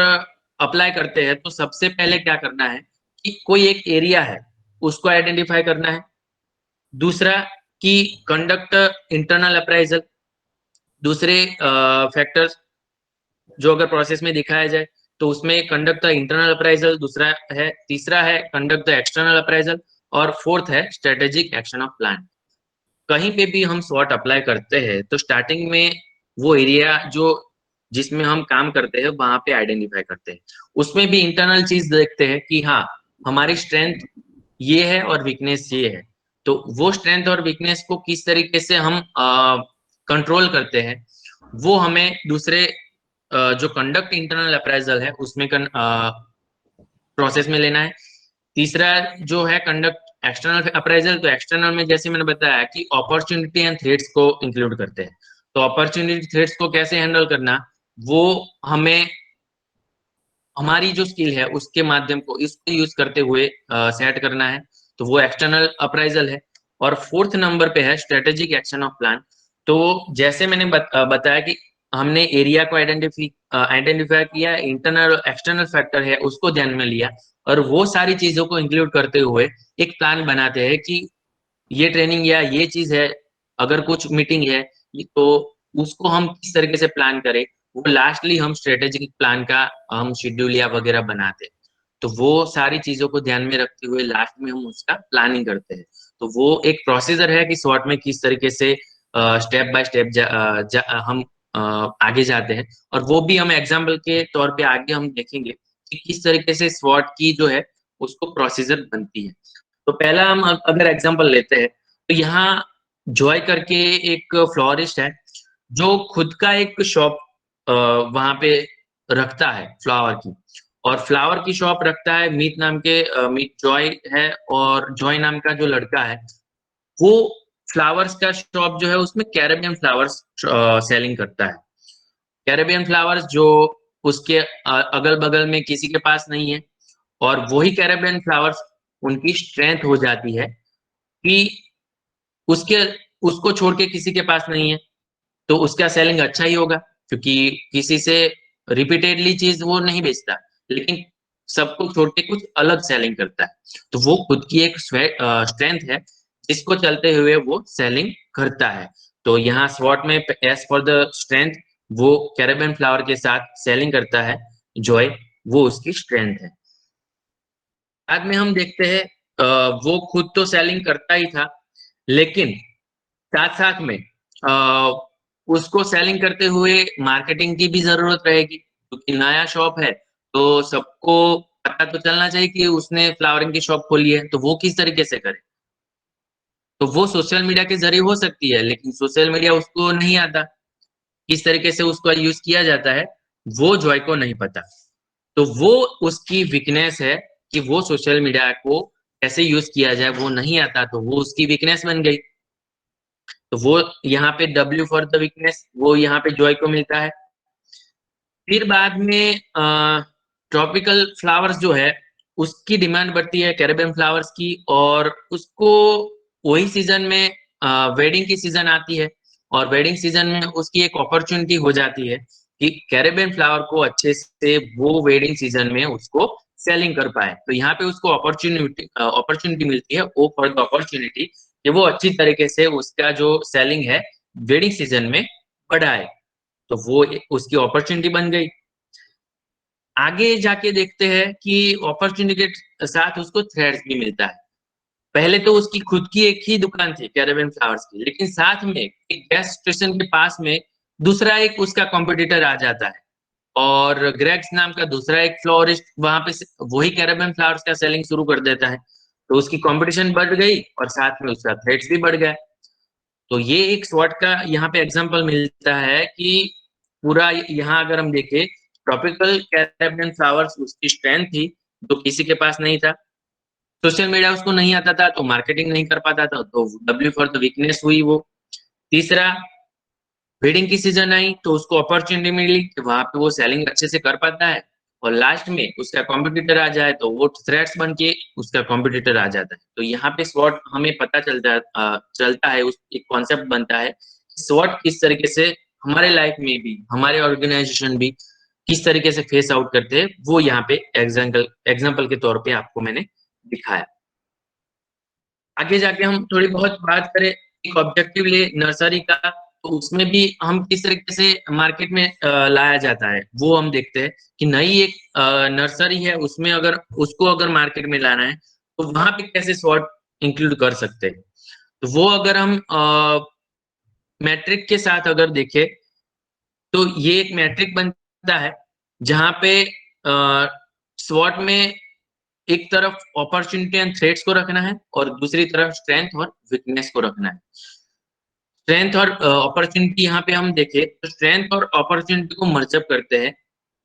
अप्लाई करते हैं तो सबसे पहले क्या करना है कि कोई एक एरिया है, उसको आइडेंटिफाई करना है। दूसरा कि कंडक्ट इंटरनल अप्राइजल। दूसरे फैक्टर्स जो अगर प्रोसेस में दिखाया जाए तो उसमें कंडक्ट द इंटरनल अप्राइजल दूसरा है, तीसरा है कंडक्ट द एक्सटर्नल अप्राइजल, और फोर्थ है स्ट्रेटेजिक एक्शन ऑफ प्लान। कहीं पे भी हम स्वॉट अप्लाई करते हैं तो स्टार्टिंग में वो एरिया जो जिसमें हम काम करते हैं वहां पे आइडेंटिफाई करते हैं। उसमें भी इंटरनल चीज देखते हैं कि हाँ, हमारी स्ट्रेंथ ये है और वीकनेस ये है। तो वो स्ट्रेंथ और वीकनेस को किस तरीके से हम कंट्रोल करते हैं, वो हमें दूसरे जो कंडक्ट इंटरनल अप्राइजल है उसमें प्रोसेस में लेना है। तीसरा जो है कंडक्ट एक्सटर्नल अप्राइजल, तो एक्सटर्नल में जैसे मैंने बताया कि अपॉर्चुनिटी एंड थ्रेट्स को इंक्लूड करते हैं। तो अपॉर्चुनिटी थ्रेट्स को कैसे हैंडल करना, वो हमें हमारी जो स्किल है उसके माध्यम को इसको यूज करते हुए सेट करना है। तो वो एक्सटर्नल अप्राइजल है। और फोर्थ नंबर पे है स्ट्रेटेजिक एक्शन ऑफ प्लान। तो जैसे मैंने बताया कि हमने एरिया को आइडेंटिफाई किया, इंटरनल एक्सटर्नल फैक्टर है उसको ध्यान में लिया, और वो सारी चीजों को इंक्लूड करते हुए एक प्लान बनाते हैं कि ये ट्रेनिंग या ये चीज है, अगर कुछ मीटिंग है तो उसको हम किस तरीके से प्लान करें। वो लास्टली हम स्ट्रेटेजिक प्लान का हम शेड्यूल या वगैरह बनाते हैं। तो वो सारी चीजों को ध्यान में रखते हुए लास्ट में हम उसका प्लानिंग करते हैं। तो वो एक प्रोसीजर है कि शॉर्ट में किस तरीके से स्टेप बाय स्टेप हम आगे जाते हैं। और वो भी हम एग्जाम्पल के तौर पे आगे हम देखेंगे कि किस तरीके से स्वॉट की जो है उसको प्रोसीजर बनती है। तो पहला हम अगर एग्जांपल लेते हैं तो यहाँ जॉय करके एक फ्लोरिस्ट है जो खुद का एक शॉप वहां पे रखता है फ्लावर की। और फ्लावर की शॉप रखता है मीत नाम के, मीत जॉय है और जॉय नाम का जो लड़का है, वो फ्लावर्स का शॉप जो है उसमें कैरेबियन फ्लावर्स सेलिंग करता है। कैरेबियन फ्लावर्स जो उसके अगल बगल में किसी के पास नहीं है। और वही कैरेबियन फ्लावर्स उनकी स्ट्रेंथ हो जाती है कि उसके उसको छोड़ के किसी के पास नहीं है, तो उसका सेलिंग अच्छा ही होगा, क्योंकि किसी से रिपीटेडली चीज वो नहीं बेचता, लेकिन सबको छोड़ के कुछ अलग सेलिंग करता है। तो वो खुद की एक स्ट्रेंथ है जिसको चलते हुए वो सेलिंग करता है। तो यहाँ स्वॉट में एज फॉर द स्ट्रेंथ वो कैरेबियन फ्लावर के साथ सेलिंग करता है जॉय, वो उसकी स्ट्रेंथ है। बाद में हम देखते हैं वो खुद तो सेलिंग करता ही था, लेकिन साथ साथ में अ, उसको सेलिंग करते हुए मार्केटिंग की भी जरूरत रहेगी, क्योंकि नया शॉप है तो सबको पता तो चलना चाहिए कि उसने फ्लावरिंग की शॉप खोली है। तो वो किस तरीके से करे, तो वो सोशल मीडिया के जरिए हो सकती है, लेकिन सोशल मीडिया उसको नहीं आता, किस तरीके से उसको यूज किया जाता है वो जॉय को नहीं पता। तो वो उसकी वीकनेस है कि वो सोशल मीडिया को कैसे यूज किया जाए वो नहीं आता, तो वो उसकी वीकनेस बन गई। तो वो यहाँ पे W फॉर द वीकनेस वो यहाँ पे जॉय को मिलता है। फिर बाद में ट्रॉपिकल फ्लावर्स जो है उसकी डिमांड बढ़ती है कैरेबियन फ्लावर्स की, और उसको वही सीजन में वेडिंग की सीजन आती है, और वेडिंग सीजन में उसकी एक अपॉर्चुनिटी हो जाती है कि कैरेबियन फ्लावर को अच्छे से वो वेडिंग सीजन में उसको सेलिंग कर पाए। तो यहाँ पे उसको अपॉर्चुनिटी मिलती है, वो फॉर द अपॉर्चुनिटी कि वो अच्छी तरीके से उसका जो सेलिंग है वेडिंग सीजन में बढ़ाए। तो वो उसकी अपॉर्चुनिटी बन गई। आगे जाके देखते हैं कि अपॉर्चुनिटी के साथ उसको थ्रेड्स भी मिलता है। पहले तो उसकी खुद की एक ही दुकान थी कैरेबियन फ्लावर्स की, लेकिन साथ में एक गैस स्टेशन के पास में दूसरा एक उसका कॉम्पिटिटर आ जाता है और ग्रेग्स नाम का दूसरा एक फ्लोरिस्ट वहां पे वही कैरेबियन फ्लावर्स का सेलिंग शुरू कर देता है। तो उसकी कंपटीशन बढ़ गई और साथ में उसका थ्रेट्स भी बढ़ गए। तो ये एक स्वॉट का यहाँ पे एग्जांपल मिलता है कि पूरा यहाँ अगर हम देखें, ट्रॉपिकल कैरेबियन फ्लावर्स उसकी स्ट्रेंथ थी जो किसी के पास नहीं था। सोशल मीडिया उसको नहीं आता था तो मार्केटिंग नहीं कर पाता था, तो डब्ल्यू फॉर द वीकनेस हुई वो। तीसरा, ब्रीडिंग की सीजन आई तो उसको अपॉर्चुनिटी मिली कि वहां पे वो सेलिंग अच्छे से कर पाता है, और लास्ट में उसका कॉम्पिटिटर आ जाए तो वो थ्रेट्स बन के उसका कॉम्पिटिटर आ जाता है। तो यहाँ पे स्वॉट हमें पता चलता है, उस एक कॉन्सेप्ट बनता है स्वॉट किस तरीके से हमारे लाइफ में भी, हमारे ऑर्गेनाइजेशन भी किस तरीके से फेस आउट करते हैं, वो यहाँ पे एग्जाम्पल के तौर पे आपको मैंने दिखाया। आगे जाके हम थोड़ी बहुत बात करें एक ऑब्जेक्टिवली नर्सरी का, तो उसमें भी हम किस तरीके से मार्केट में लाया जाता है वो हम देखते हैं कि नई एक नर्सरी है, उसमें अगर उसको अगर मार्केट में लाना है तो वहां पे कैसे स्वॉट इंक्लूड कर सकते हैं। तो वो अगर हम मैट्रिक के साथ अगर देखें तो ये एक मैट्रिक बनता है जहां पे स्वॉट में एक तरफ अपॉर्चुनिटी एंड थ्रेट्स को रखना है और दूसरी तरफ स्ट्रेंथ और वीकनेस को रखना है। स्ट्रेंथ और अपॉर्चुनिटी यहाँ पे हम देखें तो स्ट्रेंथ और अपॉर्चुनिटी को मर्जअप करते हैं,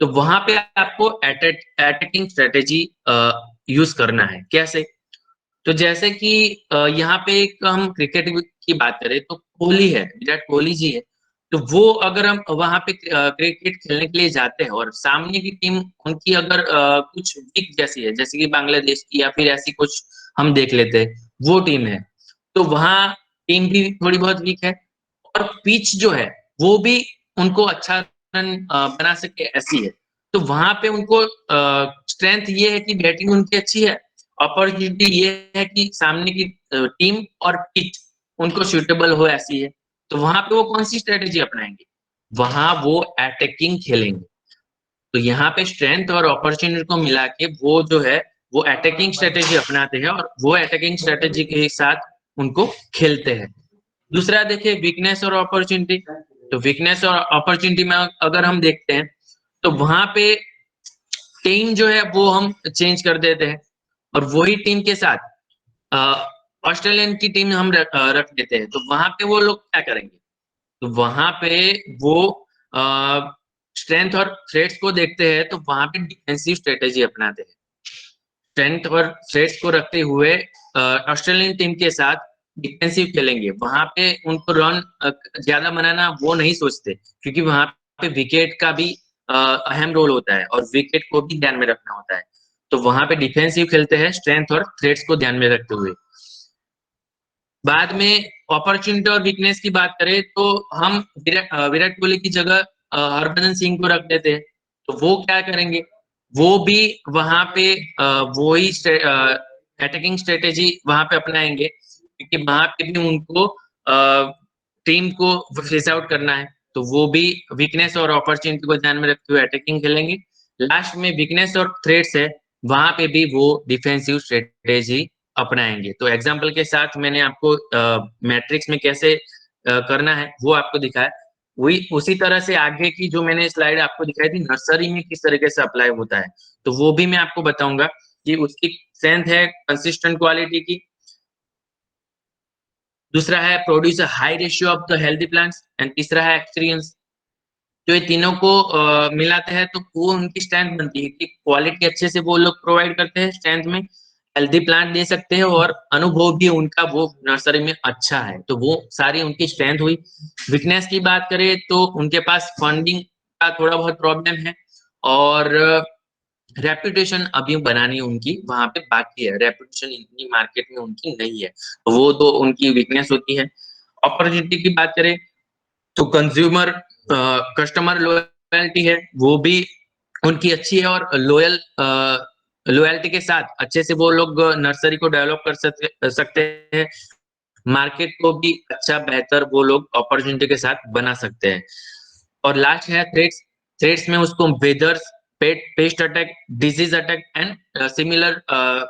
तो वहां पे आपको अटैकिंग स्ट्रेटेजी यूज करना है। कैसे? तो जैसे कि यहाँ पे एक हम क्रिकेट की बात करें तो कोहली है, विराट कोहली जी है। तो वो अगर हम वहां पे क्रिकेट खेलने के लिए जाते हैं और सामने की टीम उनकी अगर कुछ वीक जैसी है, जैसे कि बांग्लादेश की या फिर ऐसी कुछ हम देख लेते हैं, वो टीम है, तो वहां टीम भी थोड़ी बहुत वीक है और पिच जो है वो भी उनको अच्छा रन बना सके ऐसी है। तो वहां पे उनको स्ट्रेंथ ये है कि बैटिंग उनकी अच्छी है, अपॉर्चुनिटी ये है कि सामने की टीम और पिच उनको सूटेबल हो ऐसी है। तो वहां पे वो कौन सी स्ट्रेटेजी अपनाएंगे? वहां वो अटैकिंग खेलेंगे। तो यहाँ पे स्ट्रेंथ और अपॉर्चुनिटी को मिला के वो जो है वो अटैकिंग स्ट्रेटेजी अपनाते हैं और वो अटैकिंग स्ट्रेटेजी के साथ उनको खेलते हैं। दूसरा देखिए वीकनेस और अपॉर्चुनिटी। तो वीकनेस और अपॉर्चुनिटी में अगर हम देखते हैं तो वहां पे टीम जो है वो हम चेंज कर देते हैं और वही टीम के साथ ऑस्ट्रेलियन की टीम हम रख देते हैं। तो वहां पे वो लोग क्या करेंगे? तो वहां पे वो स्ट्रेंथ और थ्रेट्स को देखते हैं, तो वहां पे डिफेंसिव स्ट्रेटेजी अपनाते हैं। स्ट्रेंथ और थ्रेट्स को रखते हुए ऑस्ट्रेलियन टीम के साथ डिफेंसिव खेलेंगे। वहां पे उनको रन ज्यादा बनाना वो नहीं सोचते, क्योंकि वहां पे विकेट का भी अहम रोल होता है और विकेट को भी ध्यान में रखना होता है। तो वहां पे डिफेंसिव खेलते हैं स्ट्रेंथ और थ्रेट्स को ध्यान में रखते हुए। बाद में अपॉर्चुनिटी और वीकनेस की बात करें तो हम विराट कोहली की जगह हरभजन सिंह को रख देते हैं। तो वो क्या करेंगे? वो भी वहां पे वही अटैकिंग स्ट्रेटेजी वहां पे अपनाएंगे, क्योंकि वहां पे भी उनको टीम को फेस आउट करना है। तो वो भी वीकनेस और अपॉर्चुनिटी को ध्यान में रखते हुए अटैकिंग खेलेंगे। लास्ट में वीकनेस और थ्रेट्स है, वहां पे भी वो डिफेंसिव स्ट्रेटेजी अपनाएंगे। तो एग्जाम्पल के साथ मैंने आपको मैट्रिक्स में कैसे करना है वो आपको दिखाया। वही उसी तरह से आगे की जो मैंने स्लाइड आपको दिखाई थी नर्सरी में किस तरीके से अप्लाई होता है, तो वो भी मैं आपको बताऊंगा कि उसकी स्ट्रेंथ है कंसिस्टेंट क्वालिटी की। दूसरा है produce a high ratio of the healthy plants and तीसरा है एक्सपीरियंस। जो ये तीनों को मिलाते हैं तो वो उनकी स्ट्रेंथ बनती है कि क्वालिटी अच्छे से वो लोग प्रोवाइड करते हैं, स्ट्रेंथ में हेल्दी प्लांट दे सकते हैं और अनुभव भी उनका वो नर्सरी में अच्छा है। तो वो सारी उनकी स्ट्रेंथ हुई। वीकनेस की बात करें तो उनके पास फंडिंग का थोड़ा बहुत प्रॉब्लम है और रेपुटेशन अभी बनानी उनकी वहां पे बाकी है, रेपुटेशन इतनी मार्केट में उनकी नहीं है, तो वो तो उनकी वीकनेस होती है। अपॉर्चुनिटी की बात करें तो कंज्यूमर कस्टमर लॉयल्टी है, वो भी उनकी अच्छी है और लॉयल्टी के साथ अच्छे से वो लोग नर्सरी को डेवलप कर सकते हैं। मार्केट को भी अच्छा बेहतर वो लोग अपॉर्चुनिटी के साथ बना सकते हैं। और लास्ट है थ्रेड्स। थ्रेड्स में उसको वेदर्स paste attack, disease attack and similar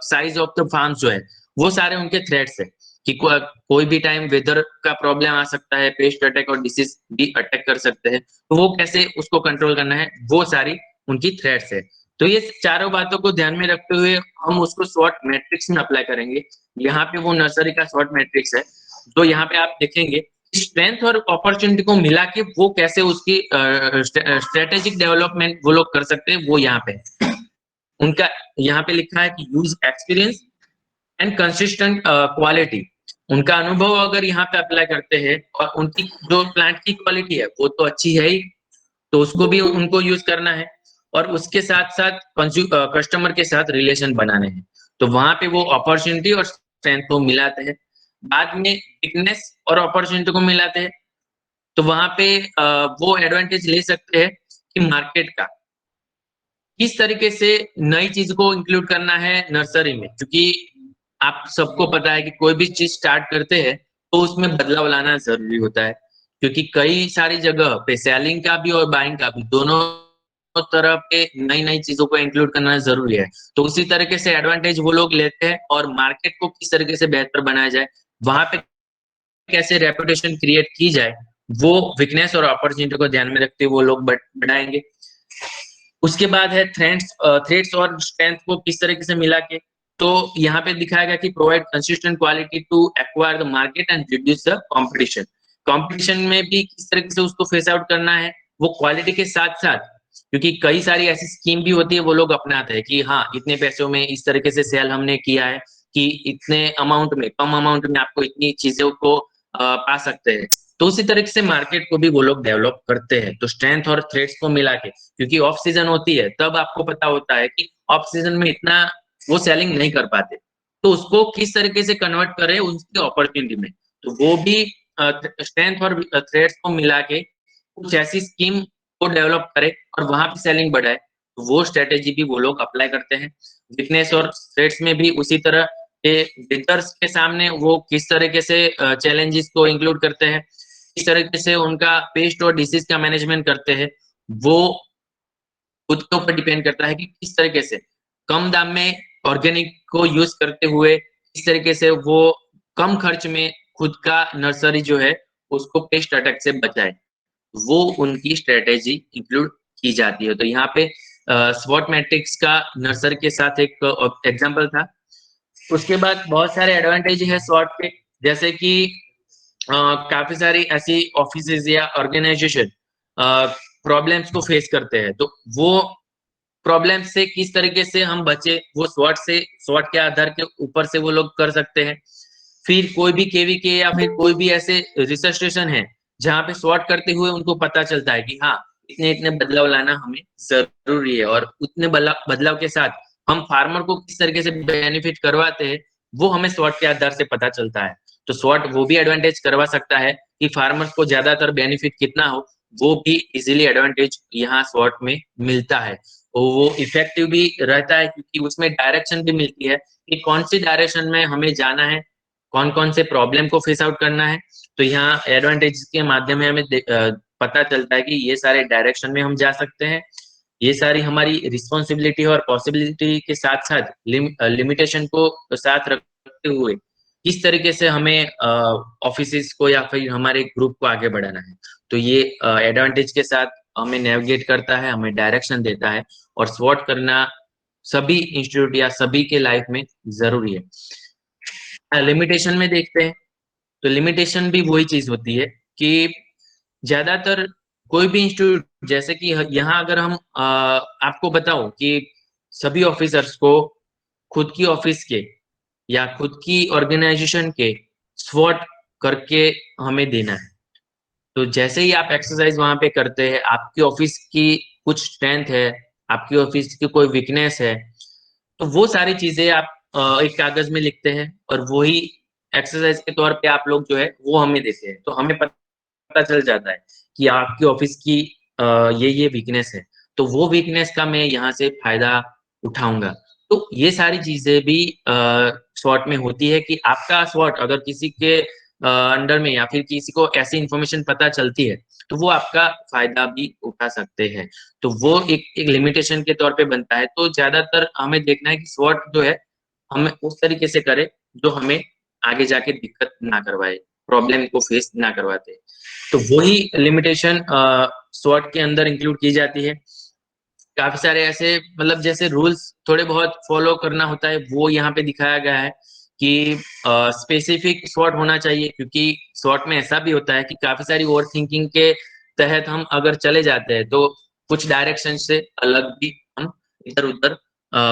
size of the farms जो है वो सारे उनके थ्रेट्स है कि कोई भी टाइम वेदर का प्रॉब्लम आ सकता है, पेस्ट अटैक और डिसीज भी अटैक कर सकते हैं, तो वो कैसे उसको कंट्रोल करना है, वो सारी उनकी थ्रेट्स है। तो ये चारों बातों को ध्यान में रखते हुए हम उसको स्वॉट मैट्रिक्स में अप्लाई करेंगे। यहाँ पे वो नर्सरी का स्वॉट मैट्रिक्स है, तो यहाँ पे आप देखेंगे स्ट्रेंथ और अपॉर्चुनिटी को मिला के वो कैसे उसकी स्ट्रेटेजिक डेवलपमेंट वो लोग कर सकते हैं, वो यहाँ पे उनका यहाँ पे लिखा है कि use experience and consistent quality. उनका अनुभव अगर यहाँ पे अप्लाई करते हैं और उनकी जो प्लांट की क्वालिटी है वो तो अच्छी है ही, तो उसको भी उनको यूज करना है और उसके साथ साथ कस्टमर के साथ रिलेशन बनाने हैं, तो वहां पे वो अपॉर्चुनिटी और स्ट्रेंथ को मिलाते हैं। बाद में वीकनेस और अपॉर्चुनिटी को मिलाते हैं, तो वहां पे वो एडवांटेज ले सकते हैं कि मार्केट का किस तरीके से नई चीज को इंक्लूड करना है नर्सरी में, क्योंकि आप सबको पता है कि कोई भी चीज स्टार्ट करते हैं तो उसमें बदलाव लाना जरूरी होता है, क्योंकि कई सारी जगह पे सेलिंग का भी और बाइंग का भी दोनों तरह पे नई नई चीजों को इंक्लूड करना जरूरी है। तो उसी तरीके से एडवांटेज वो लोग लेते हैं और मार्केट को किस तरीके से बेहतर बनाया जाए, वहां पे कैसे रेपुटेशन क्रिएट की जाए, वो वीकनेस और अपॉर्चुनिटी को ध्यान में रखते हुए वो लोग बढ़ाएंगे। उसके बाद है थ्रेड्स और स्ट्रेंथ को किस तरीके से मिला के, तो यहाँ पे दिखाया गया कि provide consistent quality to acquire the market and reduce the competition. Competition में भी किस तरीके से उसको फेस आउट करना है, वो क्वालिटी के साथ साथ, क्योंकि कई सारी ऐसी स्कीम भी होती है वो लोग अपनाते हैं कि हाँ इतने पैसों में इस तरीके से सेल हमने किया है कि इतने अमाउंट में, कम अमाउंट में आपको इतनी चीजों को पा सकते हैं, तो उसी तरीके से मार्केट को भी वो लोग डेवलप करते हैं। तो स्ट्रेंथ और थ्रेड्स को मिला के, क्योंकि ऑफ सीजन होती है तब आपको पता होता है कि ऑफ सीजन में इतना वो सेलिंग नहीं कर पाते, तो उसको किस तरीके से कन्वर्ट करें उसकी अपॉर्चुनिटी में, तो वो भी स्ट्रेंथ और थ्रेड्स को मिला के कुछ ऐसी स्कीम को डेवलप करे और वहां पे सेलिंग बढ़ाए, तो वो स्ट्रेटेजी भी वो लोग अप्लाई करते हैं। वीकनेस और थ्रेड्स में भी उसी तरह के बिल्डर्स के सामने वो किस तरीके से चैलेंजेस को इंक्लूड करते हैं, किस तरीके से उनका पेस्ट और डिसीज का मैनेजमेंट करते हैं, वो खुद के ऊपर डिपेंड करता है कि किस तरीके से कम दाम में ऑर्गेनिक को यूज करते हुए किस तरीके से वो कम खर्च में खुद का नर्सरी जो है उसको पेस्ट अटैक से बचाए, वो उनकी स्ट्रेटेजी इंक्लूड की जाती है। तो यहाँ पे स्वॉट मैट्रिक्स का नर्सरी के साथ एक एग्जांपल था। उसके बाद बहुत सारे एडवांटेज है स्वॉट के, जैसे कि काफी सारी ऐसी ऑफिसेज या ऑर्गेनाइजेशन प्रॉब्लम्स को फेस करते हैं, तो वो प्रॉब्लम से किस तरीके से हम बचे, वो स्वॉट के आधार के ऊपर से वो लोग कर सकते हैं। फिर कोई भी केवीके या फिर कोई भी ऐसे रिसर्च स्टेशन है जहाँ पे स्वॉट करते हुए उनको पता चलता है कि हाँ इतने इतने बदलाव लाना हमें जरूरी है, और उतने बदलाव के साथ हम फार्मर को किस तरीके से बेनिफिट करवाते हैं वो हमें स्वॉट के आधार से पता चलता है। तो स्वॉट वो भी एडवांटेज करवा सकता है कि फार्मर्स को ज्यादातर बेनिफिट कितना हो, वो भी इजीली एडवांटेज यहाँ स्वॉट में मिलता है। वो इफेक्टिव भी रहता है क्योंकि उसमें डायरेक्शन भी मिलती है कि कौन सी डायरेक्शन में हमें जाना है, कौन कौन से प्रॉब्लम को फेस आउट करना है। तो यहाँ एडवांटेज के माध्यम में हमें पता चलता है कि ये सारे डायरेक्शन में हम जा सकते हैं, ये सारी हमारी रिस्पॉन्सिबिलिटी और पॉसिबिलिटी के साथ साथ लिमिटेशन को साथ रखते हुए किस तरीके से हमें ऑफिस को या फिर हमारे ग्रुप को आगे बढ़ाना है। तो ये एडवांटेज के साथ हमें नेविगेट करता है, हमें डायरेक्शन देता है, और स्वॉट करना सभी इंस्टीट्यूट या सभी के लाइफ में जरूरी है। लिमिटेशन में देखते हैं, तो लिमिटेशन भी वही चीज होती है कि ज्यादातर कोई भी इंस्टीट्यूट, जैसे कि यहाँ अगर हम आपको बताऊं कि सभी ऑफिसर्स को खुद की ऑफिस के या खुद की ऑर्गेनाइजेशन के स्वॉट करके हमें देना है, तो जैसे ही आप एक्सरसाइज वहां पे करते हैं, आपकी ऑफिस की कुछ स्ट्रेंथ है, आपकी ऑफिस की कोई वीकनेस है, तो वो सारी चीजें आप एक कागज में लिखते हैं और वही एक्सरसाइज के तौर पे आप लोग जो है वो हमें देते हैं, तो हमें पता चल जाता है कि आपकी ऑफिस की ये वीकनेस है, तो वो वीकनेस का मैं यहाँ से फायदा उठाऊंगा। तो ये सारी चीजें भी स्वॉट में होती है कि आपका स्वॉट अगर किसी के अंडर में या फिर किसी को ऐसी इंफॉर्मेशन पता चलती है तो वो आपका फायदा भी उठा सकते हैं। तो वो एक लिमिटेशन के तौर पे बनता है। तो ज्यादातर हमें देखना है कि स्वॉट जो है हमें उस तरीके से करे जो हमें आगे जाके दिक्कत ना करवाए, प्रॉब्लम को फेस ना करवाते। तो वही लिमिटेशन स्वॉट के अंदर इंक्लूड की जाती है। काफी सारे ऐसे मतलब जैसे रूल्स थोड़े बहुत फॉलो करना होता है, वो यहाँ पे दिखाया गया है कि स्पेसिफिक स्वॉट होना चाहिए, क्योंकि स्वॉट में ऐसा भी होता है कि काफी सारी ओवर थिंकिंग के तहत हम अगर चले जाते हैं तो कुछ डायरेक्शन से अलग भी हम इधर उधर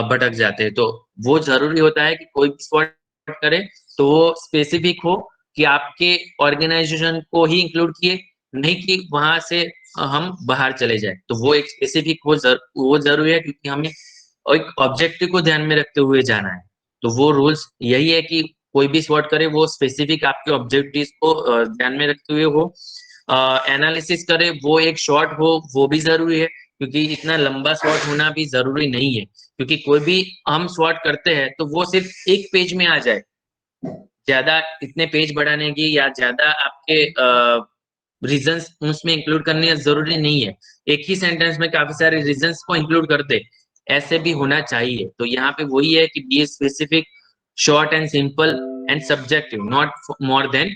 भटक जाते हैं। तो वो जरूरी होता है कि कोई भी स्वॉट करे तो वो स्पेसिफिक हो, कि आपके ऑर्गेनाइजेशन को ही इंक्लूड किए, नहीं कि वहां से हम बाहर चले जाए। तो वो एक स्पेसिफिक वो जरूरी है, क्योंकि हमें एक ऑब्जेक्टिव को ध्यान में रखते हुए जाना है। तो वो रूल्स यही है कि कोई भी स्वॉट करे वो स्पेसिफिक आपके ऑब्जेक्टिव्स को ध्यान में रखते हुए हो। एनालिसिस करे वो एक शॉर्ट हो, वो भी जरूरी है, क्योंकि इतना लंबा स्वॉट होना भी जरूरी नहीं है। क्योंकि कोई भी हम स्वॉट करते हैं तो वो सिर्फ एक पेज में आ जाए, ज्यादा इतने पेज बढ़ाने की या ज्यादा आपके रीजंस उसमें इंक्लूड करने जरूरी नहीं है। एक ही सेंटेंस में काफी सारे रीजंस को इंक्लूड कर दे, ऐसे भी होना चाहिए। तो यहाँ पे वही है कि be specific, short and simple and subjective, not more than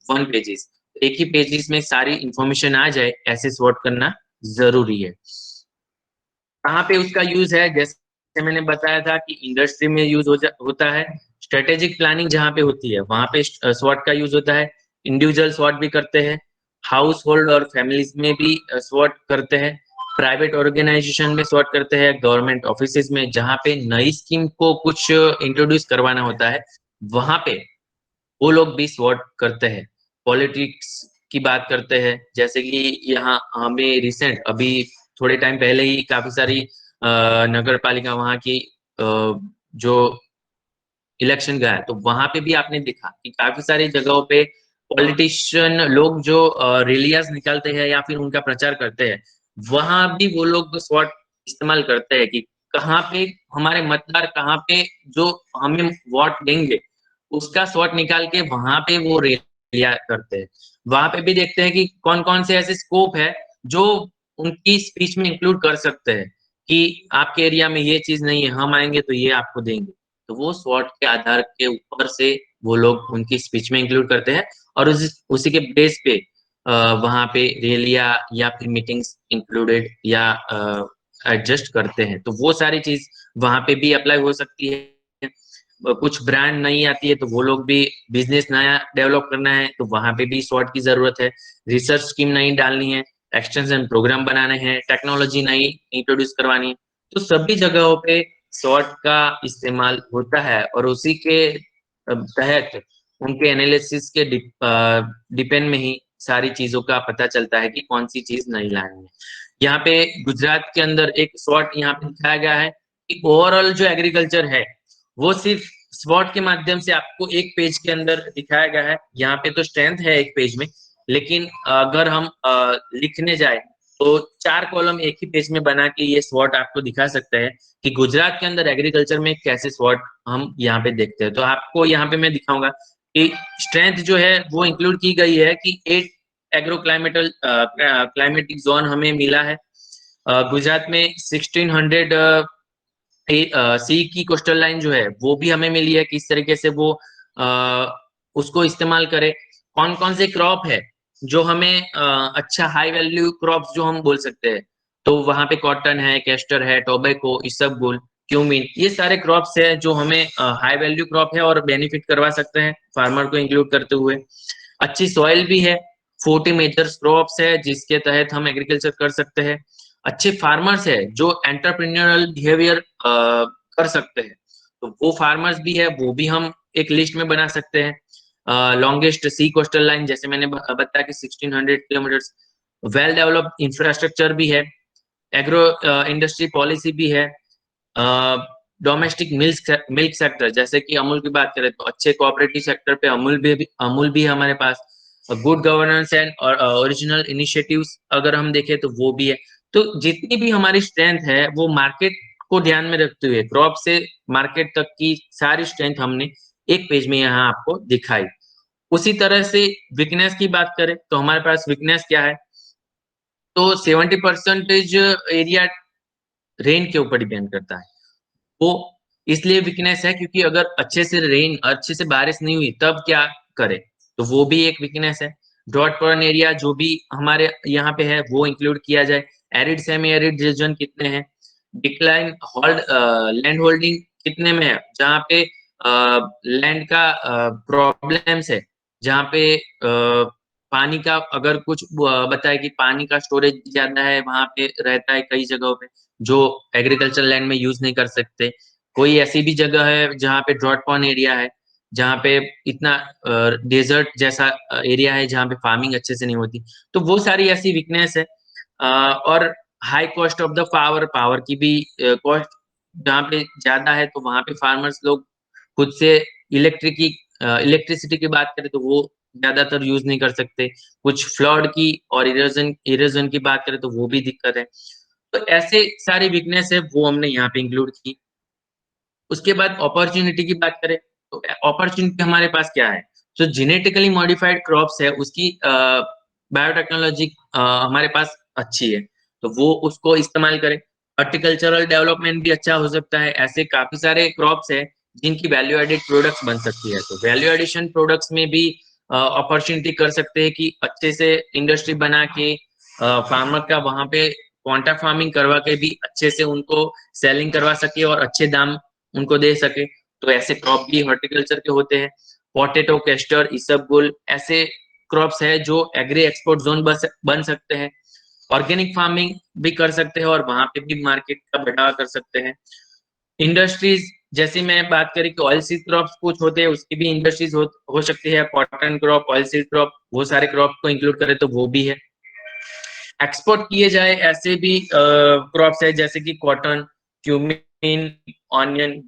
1 pages. एक ही पेजेस में सारी इंफॉर्मेशन आ जाए, ऐसे सॉर्ट करना जरूरी है। कहाँ पे उसका यूज है, जैसे मैंने बताया था कि इंडस्ट्री में यूज होता है। स्ट्रेटेजिक प्लानिंग जहाँ पे होती है वहां पे स्वॉट का यूज होता है। इंडिविजुअल स्वॉट भी करते हैं, हाउस होल्ड और फैमिलीज में भी स्वॉट करते हैं, प्राइवेट ऑर्गेनाइजेशन में स्वॉट करते हैं, गवर्नमेंट ऑफिसेज में जहाँ पे नई स्कीम को कुछ इंट्रोड्यूस करवाना होता है वहां पे वो लोग भी स्वॉट करते हैं। पॉलिटिक्स की बात करते हैं, जैसे कि यहाँ हमें रिसेंट अभी थोड़े टाइम पहले ही काफी सारी नगर पालिका वहाँ की जो इलेक्शन गया, तो वहां पे भी आपने देखा कि काफी सारी जगहों पे पॉलिटिशियन लोग जो रैलियां निकालते हैं या फिर उनका प्रचार करते हैं, वहां भी वो लोग स्वॉट इस्तेमाल करते हैं कि कहाँ पे हमारे मतदार, कहाँ पे जो हमें वोट देंगे उसका स्वॉट निकाल के वहां पे वो रैलियां करते हैं। वहां पे भी देखते हैं कि कौन कौन से ऐसे स्कोप है जो उनकी स्पीच में इंक्लूड कर सकते हैं, कि आपके एरिया में ये चीज नहीं है, हम आएंगे तो ये आपको देंगे। तो वो स्वॉट के आधार के ऊपर से वो लोग उनकी स्पीच में इंक्लूड करते हैं, और उसी के बेस पे वहां पे रैलियां या फिर मीटिंग्स इंक्लूडेड या एडजस्ट करते हैं। तो वो सारी चीज वहां पे भी अप्लाई हो सकती है। कुछ ब्रांड नहीं आती है तो वो लोग भी, बिजनेस नया डेवलप करना है तो वहां पे भी स्वॉट की जरूरत है। रिसर्च स्कीम नई डालनी है, एक्सटेंशन प्रोग्राम बनाने हैं, टेक्नोलॉजी नई इंट्रोड्यूस करवानी है, तो सभी जगहों पे स्वॉट का इस्तेमाल होता है। और उसी के तहत उनके एनालिसिस के डिपेंड में ही सारी चीजों का पता चलता है कि कौन सी चीज नहीं लानी है। यहाँ पे गुजरात के अंदर एक स्वॉट यहाँ पे दिखाया गया है कि ओवरऑल जो एग्रीकल्चर है वो सिर्फ स्वॉट के माध्यम से आपको एक पेज के अंदर दिखाया गया है। यहाँ पे तो स्ट्रेंथ है एक पेज में, लेकिन अगर हम लिखने जाए तो 4 कॉलम एक ही पेज में बना के ये स्वॉट आपको दिखा सकते हैं कि गुजरात के अंदर एग्रीकल्चर में कैसे स्वॉट हम यहाँ पे देखते हैं। तो आपको यहाँ पे मैं दिखाऊंगा कि स्ट्रेंथ जो है वो इंक्लूड की गई है कि 8 एग्रो क्लाइमेटिक जोन हमें मिला है। गुजरात में 1600 सी की कोस्टल लाइन जो है वो भी हमें मिली है, किस तरीके से वो उसको इस्तेमाल करे। कौन कौन से क्रॉप है जो हमें अच्छा हाई वैल्यू क्रॉप्स जो हम बोल सकते हैं, तो वहां पे कॉटन है, कैस्टर है, टोबैको, इसबगोल, क्यूमिन, ये सारे क्रॉप्स है जो हमें हाई वैल्यू क्रॉप है और बेनिफिट करवा सकते हैं फार्मर को इंक्लूड करते हुए। अच्छी सॉइल भी है, 40 मेजर क्रॉप्स है जिसके तहत हम एग्रीकल्चर कर सकते हैं। अच्छे फार्मर्स है जो एंटरप्रेन्योरल बिहेवियर कर सकते हैं, तो वो फार्मर्स भी है, वो भी हम एक लिस्ट में बना सकते हैं। लॉन्गेस्ट सी कोस्टल लाइन जैसे मैंने बताया कि 1600 किलोमीटर, वेल डेवलप्ड इंफ्रास्ट्रक्चर भी है, एग्रो इंडस्ट्री पॉलिसी भी है, डोमेस्टिक मिल्क सेक्टर जैसे कि अमूल की बात करें तो अच्छे कोऑपरेटिव सेक्टर पे अमूल भी हमारे पास, good governance and original initiatives अगर हम देखें तो वो भी है। तो जितनी भी हमारी स्ट्रेंथ है वो मार्केट को ध्यान में रखते हुए क्रॉप से मार्केट तक की सारी स्ट्रेंथ हमने एक पेज में यहाँ आपको दिखाई। उसी तरह से वीकनेस की बात करें तो हमारे पास वीकनेस क्या है, तो 70% एरिया रेन के ऊपर डिपेंड करता है। वो इसलिए वीकनेस है क्योंकि अगर अच्छे से बारिश नहीं हुई तब क्या करें, तो वो भी एक वीकनेस है। ड्रॉट प्रोन एरिया जो भी हमारे यहाँ पे है वो इंक्लूड किया जाए। एरिड सेमी एरिड रीजन कितने हैं, डिक्लाइन होल्ड लैंड होल्डिंग कितने में है, जहाँ पे लैंड का प्रॉब्लम्स है, जहाँ पे पानी का अगर कुछ बताए कि पानी का स्टोरेज ज्यादा है, वहां पे रहता है कई जगहों पे जो एग्रीकल्चर लैंड में यूज नहीं कर सकते। कोई ऐसी भी जगह है जहाँ पे ड्रॉट प्रोन एरिया है, जहाँ पे इतना डेजर्ट जैसा एरिया है जहाँ पे फार्मिंग अच्छे से नहीं होती। तो वो सारी ऐसी वीकनेस है। और high cost of the power, power की भी कॉस्ट जहाँ पे ज्यादा है तो वहां पे फार्मर्स लोग खुद से इलेक्ट्रिसिटी की बात करें तो वो ज्यादातर यूज नहीं कर सकते। कुछ फ्लड की और इरोजन की बात करें तो वो भी दिक्कत है। तो ऐसे सारी वीकनेस है वो हमने यहाँ पे इंक्लूड की। उसके बाद अपॉर्चुनिटी की बात करें तो अपॉर्चुनिटी हमारे पास क्या है, जो जेनेटिकली मॉडिफाइड क्रॉप्स है उसकी बायोटेक्नोलॉजी हमारे पास अच्छी है, तो वो उसको इस्तेमाल करें। हॉर्टिकल्चरल डेवलपमेंट भी अच्छा हो सकता है। ऐसे काफी सारे क्रॉप्स है जिनकी वैल्यू एडेड प्रोडक्ट्स बन सकती है, तो वैल्यू एडिशन प्रोडक्ट्स में भी अपॉर्चुनिटी कर सकते हैं कि अच्छे से इंडस्ट्री बना के फार्मर का वहां पे कॉन्ट्रैक्ट फार्मिंग करवा के भी अच्छे से उनको सेलिंग करवा सके और अच्छे दाम उनको दे सके। तो ऐसे क्रॉप भी हॉर्टिकल्चर के होते हैं। पोटैटो, कैस्टर, इसबगोल ऐसे क्रॉप्स है जो एग्री एक्सपोर्ट जोन बन सकते हैं। ऑर्गेनिक फार्मिंग भी कर सकते हैं और वहां पे भी मार्केट का बढ़ावा कर सकते हैं। इंडस्ट्रीज जैसे मैं बात करी कि ऑयल सीड क्रॉप्स कुछ होते हैं, उसकी भी इंडस्ट्रीज हो सकती है। Cotton crop, oil seed crop, वो सारे क्रॉप को इंक्लूड करें तो वो भी है। एक्सपोर्ट किए जाए ऐसे भी क्रॉप्स है जैसे कि cotton, cumin, onion,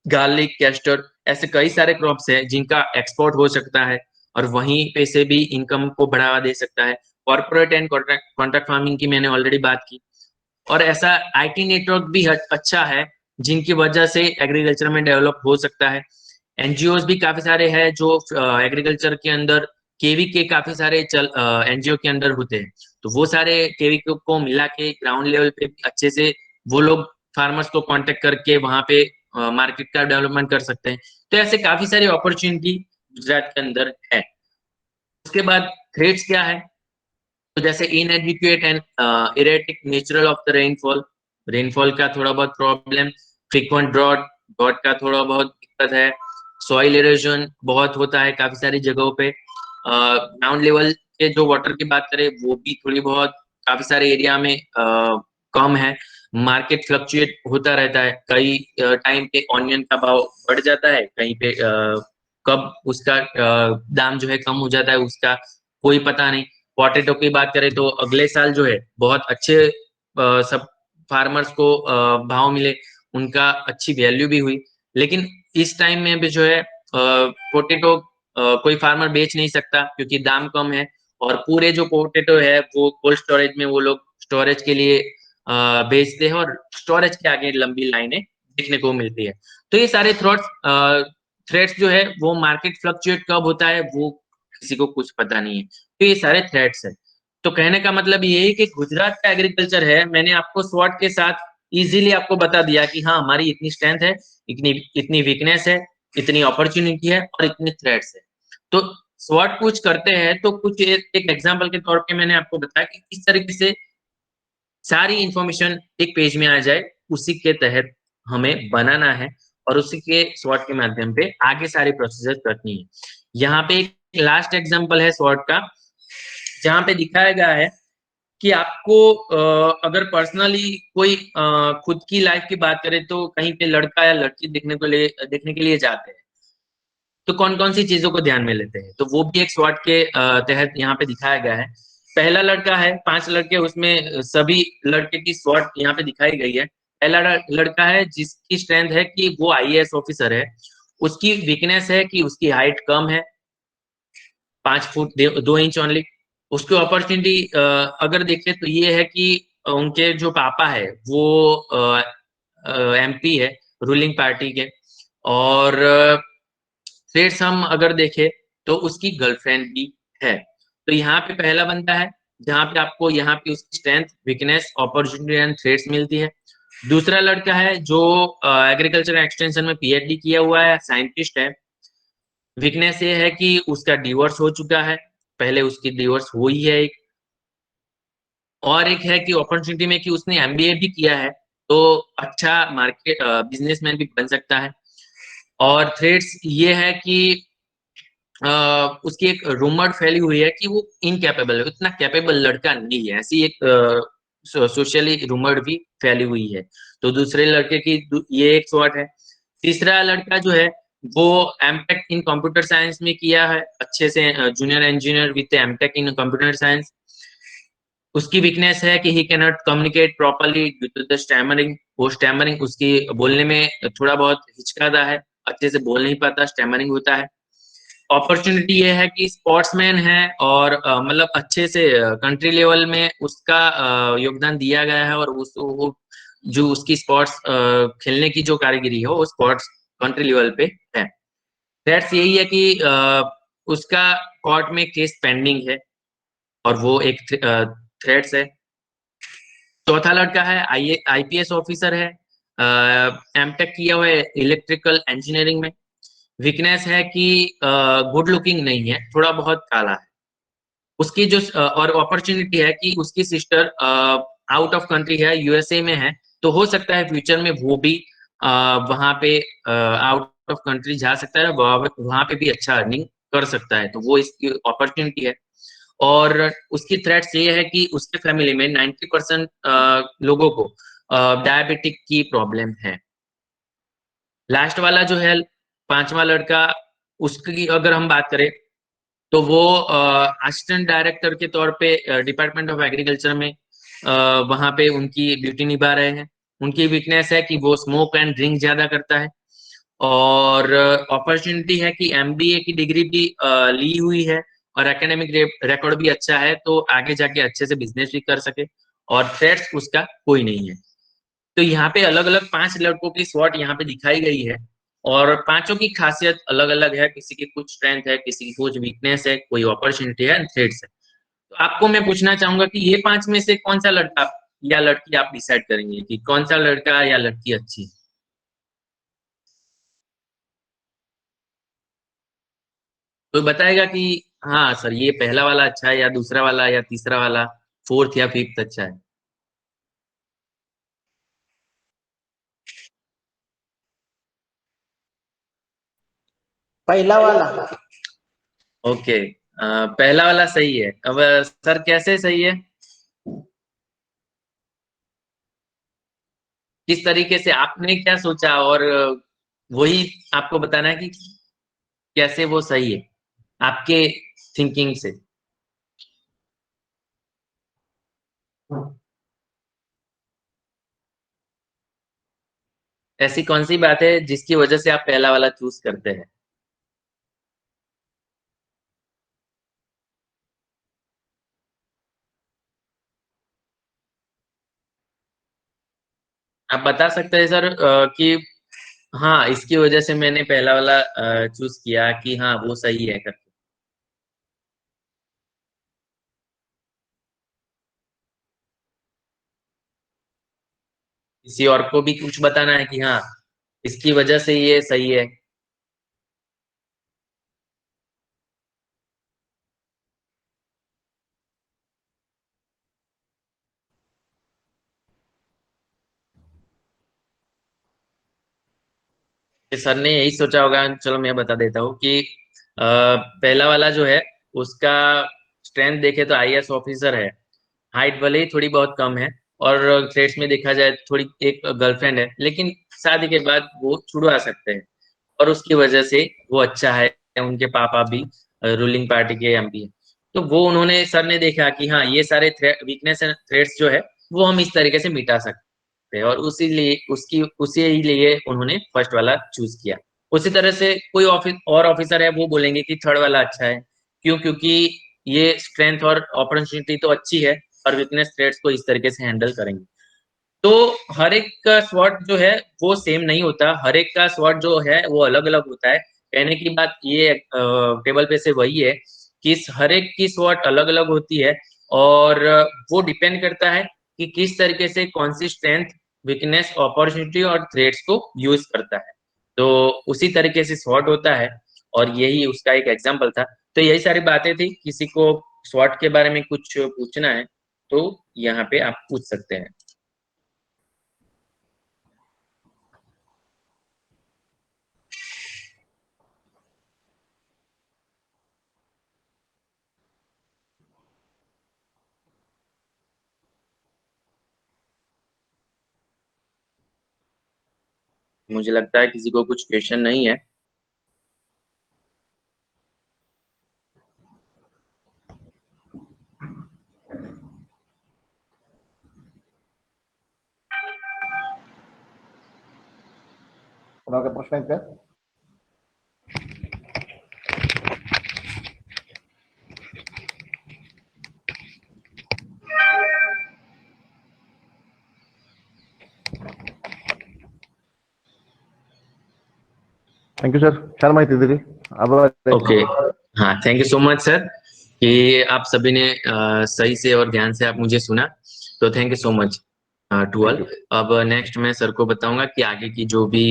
garlic, castor, ऐसे कई सारे क्रॉप्स है जिनका एक्सपोर्ट हो सकता है और वहीं पे से भी इनकम को बढ़ावा दे सकता है। कॉर्पोरेट एंड कॉन्ट्रैक्ट फार्मिंग की मैंने ऑलरेडी बात की। और ऐसा आईटी नेटवर्क भी अच्छा है जिनकी वजह से एग्रीकल्चर में डेवलप हो सकता है। एनजीओ भी काफी सारे हैं जो एग्रीकल्चर के अंदर केवी के काफी सारे एनजीओ के अंदर होते हैं, तो वो सारे केवी को मिला के ग्राउंड लेवल पे अच्छे से वो लोग फार्मर्स को कांटेक्ट करके वहां पे मार्केट का डेवलपमेंट कर सकते हैं। तो ऐसे काफी सारी अपॉर्चुनिटी गुजरात के अंदर है। उसके बाद थ्रेट्स क्या है, तो जैसे इनएडिक्वेट and erratic natural of the rainfall, rainfall का थोड़ा बहुत प्रॉब्लम, फ्रीक्वेंट ड्रॉट, ड्रॉट का थोड़ा बहुत दिक्कत है। सॉइल इरोजन बहुत होता है काफी सारी जगहों पे। ग्राउंड लेवल के जो वाटर की बात करें वो भी थोड़ी बहुत काफी सारे एरिया में कम है। मार्केट फ्लक्चुएट होता रहता है, कई टाइम पे ऑनियन का भाव बढ़ जाता है, कहीं पे कब उसका दाम जो है कम हो जाता है उसका कोई पता नहीं। पोटैटो की बात करें तो अगले साल जो है बहुत अच्छे सब फार्मर्स को भाव मिले, उनका अच्छी वैल्यू भी हुई। लेकिन इस टाइम में भी जो है पोटैटो कोई फार्मर बेच नहीं सकता क्योंकि दाम कम है, और पूरे जो पोटैटो है वो कोल्ड स्टोरेज में वो लोग स्टोरेज के लिए बेचते हैं और स्टोरेज के आगे लंबी लाइनें देखने को मिलती है। तो ये सारे थ्रेट्स जो है वो मार्केट फ्लक्चुएट कब होता है वो किसी को कुछ पता नहीं है। तो ये सारे थ्रेट्स है। तो कहने का मतलब ये है कि गुजरात का एग्रीकल्चर है, मैंने आपको स्वॉट के साथ इजीली आपको बता दिया कि हाँ हमारी इतनी स्ट्रेंथ है, इतनी इतनी वीकनेस है, इतनी अपॉर्चुनिटी है और इतने थ्रेट्स है। तो स्वॉट कुछ करते हैं तो कुछ एक एग्जांपल के तौर पे मैंने आपको बताया कि किस तरीके से सारी इंफॉर्मेशन एक पेज में आ जाए, उसी के तहत हमें बनाना है और उसी के स्वॉट के माध्यम पे आगे सारी प्रोसीजर करनी है। यहाँ पे एक लास्ट एग्जांपल है स्वॉट का, जहाँ पे दिखाया गया है कि आपको अगर पर्सनली कोई खुद की लाइफ की बात करें तो कहीं पे लड़का या लड़की देखने के लिए जाते हैं, तो कौन कौन सी चीजों को ध्यान में लेते हैं, तो वो भी एक स्वॉट के तहत यहाँ पे दिखाया गया है। पहला लड़का है, 5 लड़के, उसमें सभी लड़के की स्वॉट यहाँ पे दिखाई गई है। पहला लड़का है जिसकी स्ट्रेंथ है कि वो आईएएस ऑफिसर है। उसकी वीकनेस है कि उसकी हाइट कम है, 5 फुट 2 इंच ओनली। उसकी अपॉर्चुनिटी अगर देखें तो ये है कि उनके जो पापा है वो एमपी है, रूलिंग पार्टी के। और थ्रेड्स हम अगर देखें तो उसकी गर्लफ्रेंड भी है। तो यहाँ पे पहला बंदा है जहाँ पे आपको यहाँ पे उसकी strength, weakness, opportunity and threads मिलती है। दूसरा लड़का है जो एग्रीकल्चर एक्सटेंशन में पीएचडी किया हुआ है, साइंटिस्ट है। वीकनेस ये है कि उसका डिवोर्स हो चुका है, पहले उसकी डिवोर्स हुई है एक। और एक है कि अपॉर्चुनिटी में कि उसने एमबीए भी किया है, तो अच्छा मार्केट बिजनेसमैन भी बन सकता है। और थ्रेड्स ये है कि उसकी एक रूमर फैली हुई है कि वो इनकैपेबल है, उतना कैपेबल लड़का नहीं है, ऐसी एक सोशली रूमर भी फैली हुई है। तो दूसरे लड़के की ये एक शॉट है। तीसरा लड़का जो है वो एमटेक इन कंप्यूटर साइंस में किया है, अच्छे से junior engineer with MTech in computer science. उसकी वीकनेस है कि he can not communicate properly due to the stammering. वो स्टैमरिंग उसकी बोलने में थोड़ा बहुत हिचकाता है, अच्छे से बोल नहीं पाता, स्टैमरिंग होता है। अपॉर्चुनिटी ये है कि स्पोर्ट्समैन है और मतलब अच्छे से कंट्री लेवल में उसका योगदान दिया गया है, और वो जो उसकी स्पोर्ट्स खेलने की जो कारीगरी है वो स्पोर्ट्स कंट्री लेवल पे है। दैट्स यही है कि उसका कोर्ट में केस पेंडिंग है और वो एक थ्रेट्स है। चौथा लड़का है आईपीएस ऑफिसर है, एमटेक किया हुआ है इलेक्ट्रिकल इंजीनियरिंग में। वीकनेस है कि गुड लुकिंग नहीं है, थोड़ा बहुत काला है। उसकी जो और अपॉर्चुनिटी है कि उसकी सिस्टर आउट ऑफ कंट्री है, यूएसए में है, तो हो सकता है फ्यूचर में वो भी वहां पे आउट ऑफ कंट्री जा सकता है, वहां पे भी अच्छा अर्निंग कर सकता है, तो वो इसकी अपॉर्चुनिटी है। और उसकी थ्रेट्स ये है कि उसके फैमिली में 90% लोगों को डायबिटिक की प्रॉब्लम है। लास्ट वाला जो है पांचवा लड़का, उसकी अगर हम बात करें तो वो असिस्टेंट डायरेक्टर के तौर पे डिपार्टमेंट ऑफ एग्रीकल्चर में वहां पे उनकी ड्यूटी निभा रहे हैं। उनकी वीकनेस है कि वो स्मोक एंड ड्रिंक ज्यादा करता है। और अपॉर्चुनिटी है कि एमबीए की डिग्री भी ली हुई है और एकेडमिक रिकॉर्ड भी अच्छा है, तो आगे जाके अच्छे से बिजनेस भी कर सके। और थ्रेट्स उसका कोई नहीं है। तो यहाँ पे अलग अलग 5 लड़कों की स्वॉट यहाँ पे दिखाई गई है, और पांचों की खासियत अलग अलग है, किसी की कुछ स्ट्रेंथ है, किसी की कुछ वीकनेस है, कोई अपॉर्चुनिटी है, थ्रेड्स है। तो आपको मैं पूछना चाहूंगा कि ये 5 में से कौन सा लड़का या लड़की आप डिसाइड करेंगे कि कौन सा लड़का या लड़की अच्छी है? तो बताएगा कि हाँ सर ये पहला वाला अच्छा है, या दूसरा वाला, या तीसरा वाला, फोर्थ या फिफ्थ अच्छा है? पहला वाला। ओके, पहला वाला सही है। अब सर कैसे सही है? किस तरीके से, आपने क्या सोचा, और वही आपको बताना है कि कैसे वो सही है आपके थिंकिंग से। ऐसी कौन सी बात है जिसकी वजह से आप पहला वाला चूज करते हैं? आप बता सकते हैं सर कि हाँ इसकी वजह से मैंने पहला वाला चूज किया कि हाँ वो सही है करके। किसी और को भी कुछ बताना है कि हाँ इसकी वजह से ये सही है? सर ने यही सोचा होगा, चलो मैं बता देता हूँ कि पहला वाला जो है उसका स्ट्रेंथ देखे तो आईएएस ऑफिसर है, हाइट भले ही थोड़ी बहुत कम है, और थ्रेड्स में देखा जाए थोड़ी एक गर्लफ्रेंड है, लेकिन शादी के बाद वो छुड़वा सकते हैं, और उसकी वजह से वो अच्छा है। उनके पापा भी रूलिंग पार्टी के एमपी है। तो वो उन्होंने, सर ने देखा कि हाँ ये सारे वीकनेस एंड थ्रेड्स जो है वो हम इस तरीके से मिटा सकते हैं, और उसी लिए उसी ही लिए उन्होंने फर्स्ट वाला चूज किया। उसी तरह से कोई ऑफिसर है वो बोलेंगे कि थर्ड वाला अच्छा है। क्यों? क्योंकि ये स्ट्रेंथ और अपॉर्चुनिटी तो अच्छी है, और वीकनेस थ्रेड्स को इस तरीके से हैंडल करेंगे। तो हर एक का स्वॉट जो है वो सेम नहीं होता, हर एक का स्वॉट जो है वो अलग अलग होता है। कहने की बात ये टेबल पे से वही है कि हर एक की स्वॉट अलग अलग होती है और वो डिपेंड करता है कि किस तरीके से कौन सी स्ट्रेंथ, वीकनेस, अपॉर्चुनिटी और थ्रेट्स को यूज करता है, तो उसी तरीके से स्वॉट होता है और यही उसका एक एग्जाम्पल था। तो यही सारी बातें थी। किसी को स्वॉट के बारे में कुछ पूछना है तो यहाँ पे आप पूछ सकते हैं। मुझे लगता है किसी को कुछ क्वेश्चन नहीं है। कोणाला प्रश्न आहेत का? थँक्यू सर, छान माहिती दिली, आभार। ओके, हाँ, thank you so much sir कि आप सभी ने सही से और ध्यान से आप मुझे सुना, तो thank you so much to all. अब नेक्स्ट मैं सर को बताऊंगा कि आगे की जो भी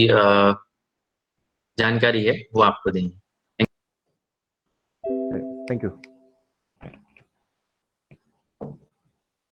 जानकारी है वो आपको देंगे। थँक्यू।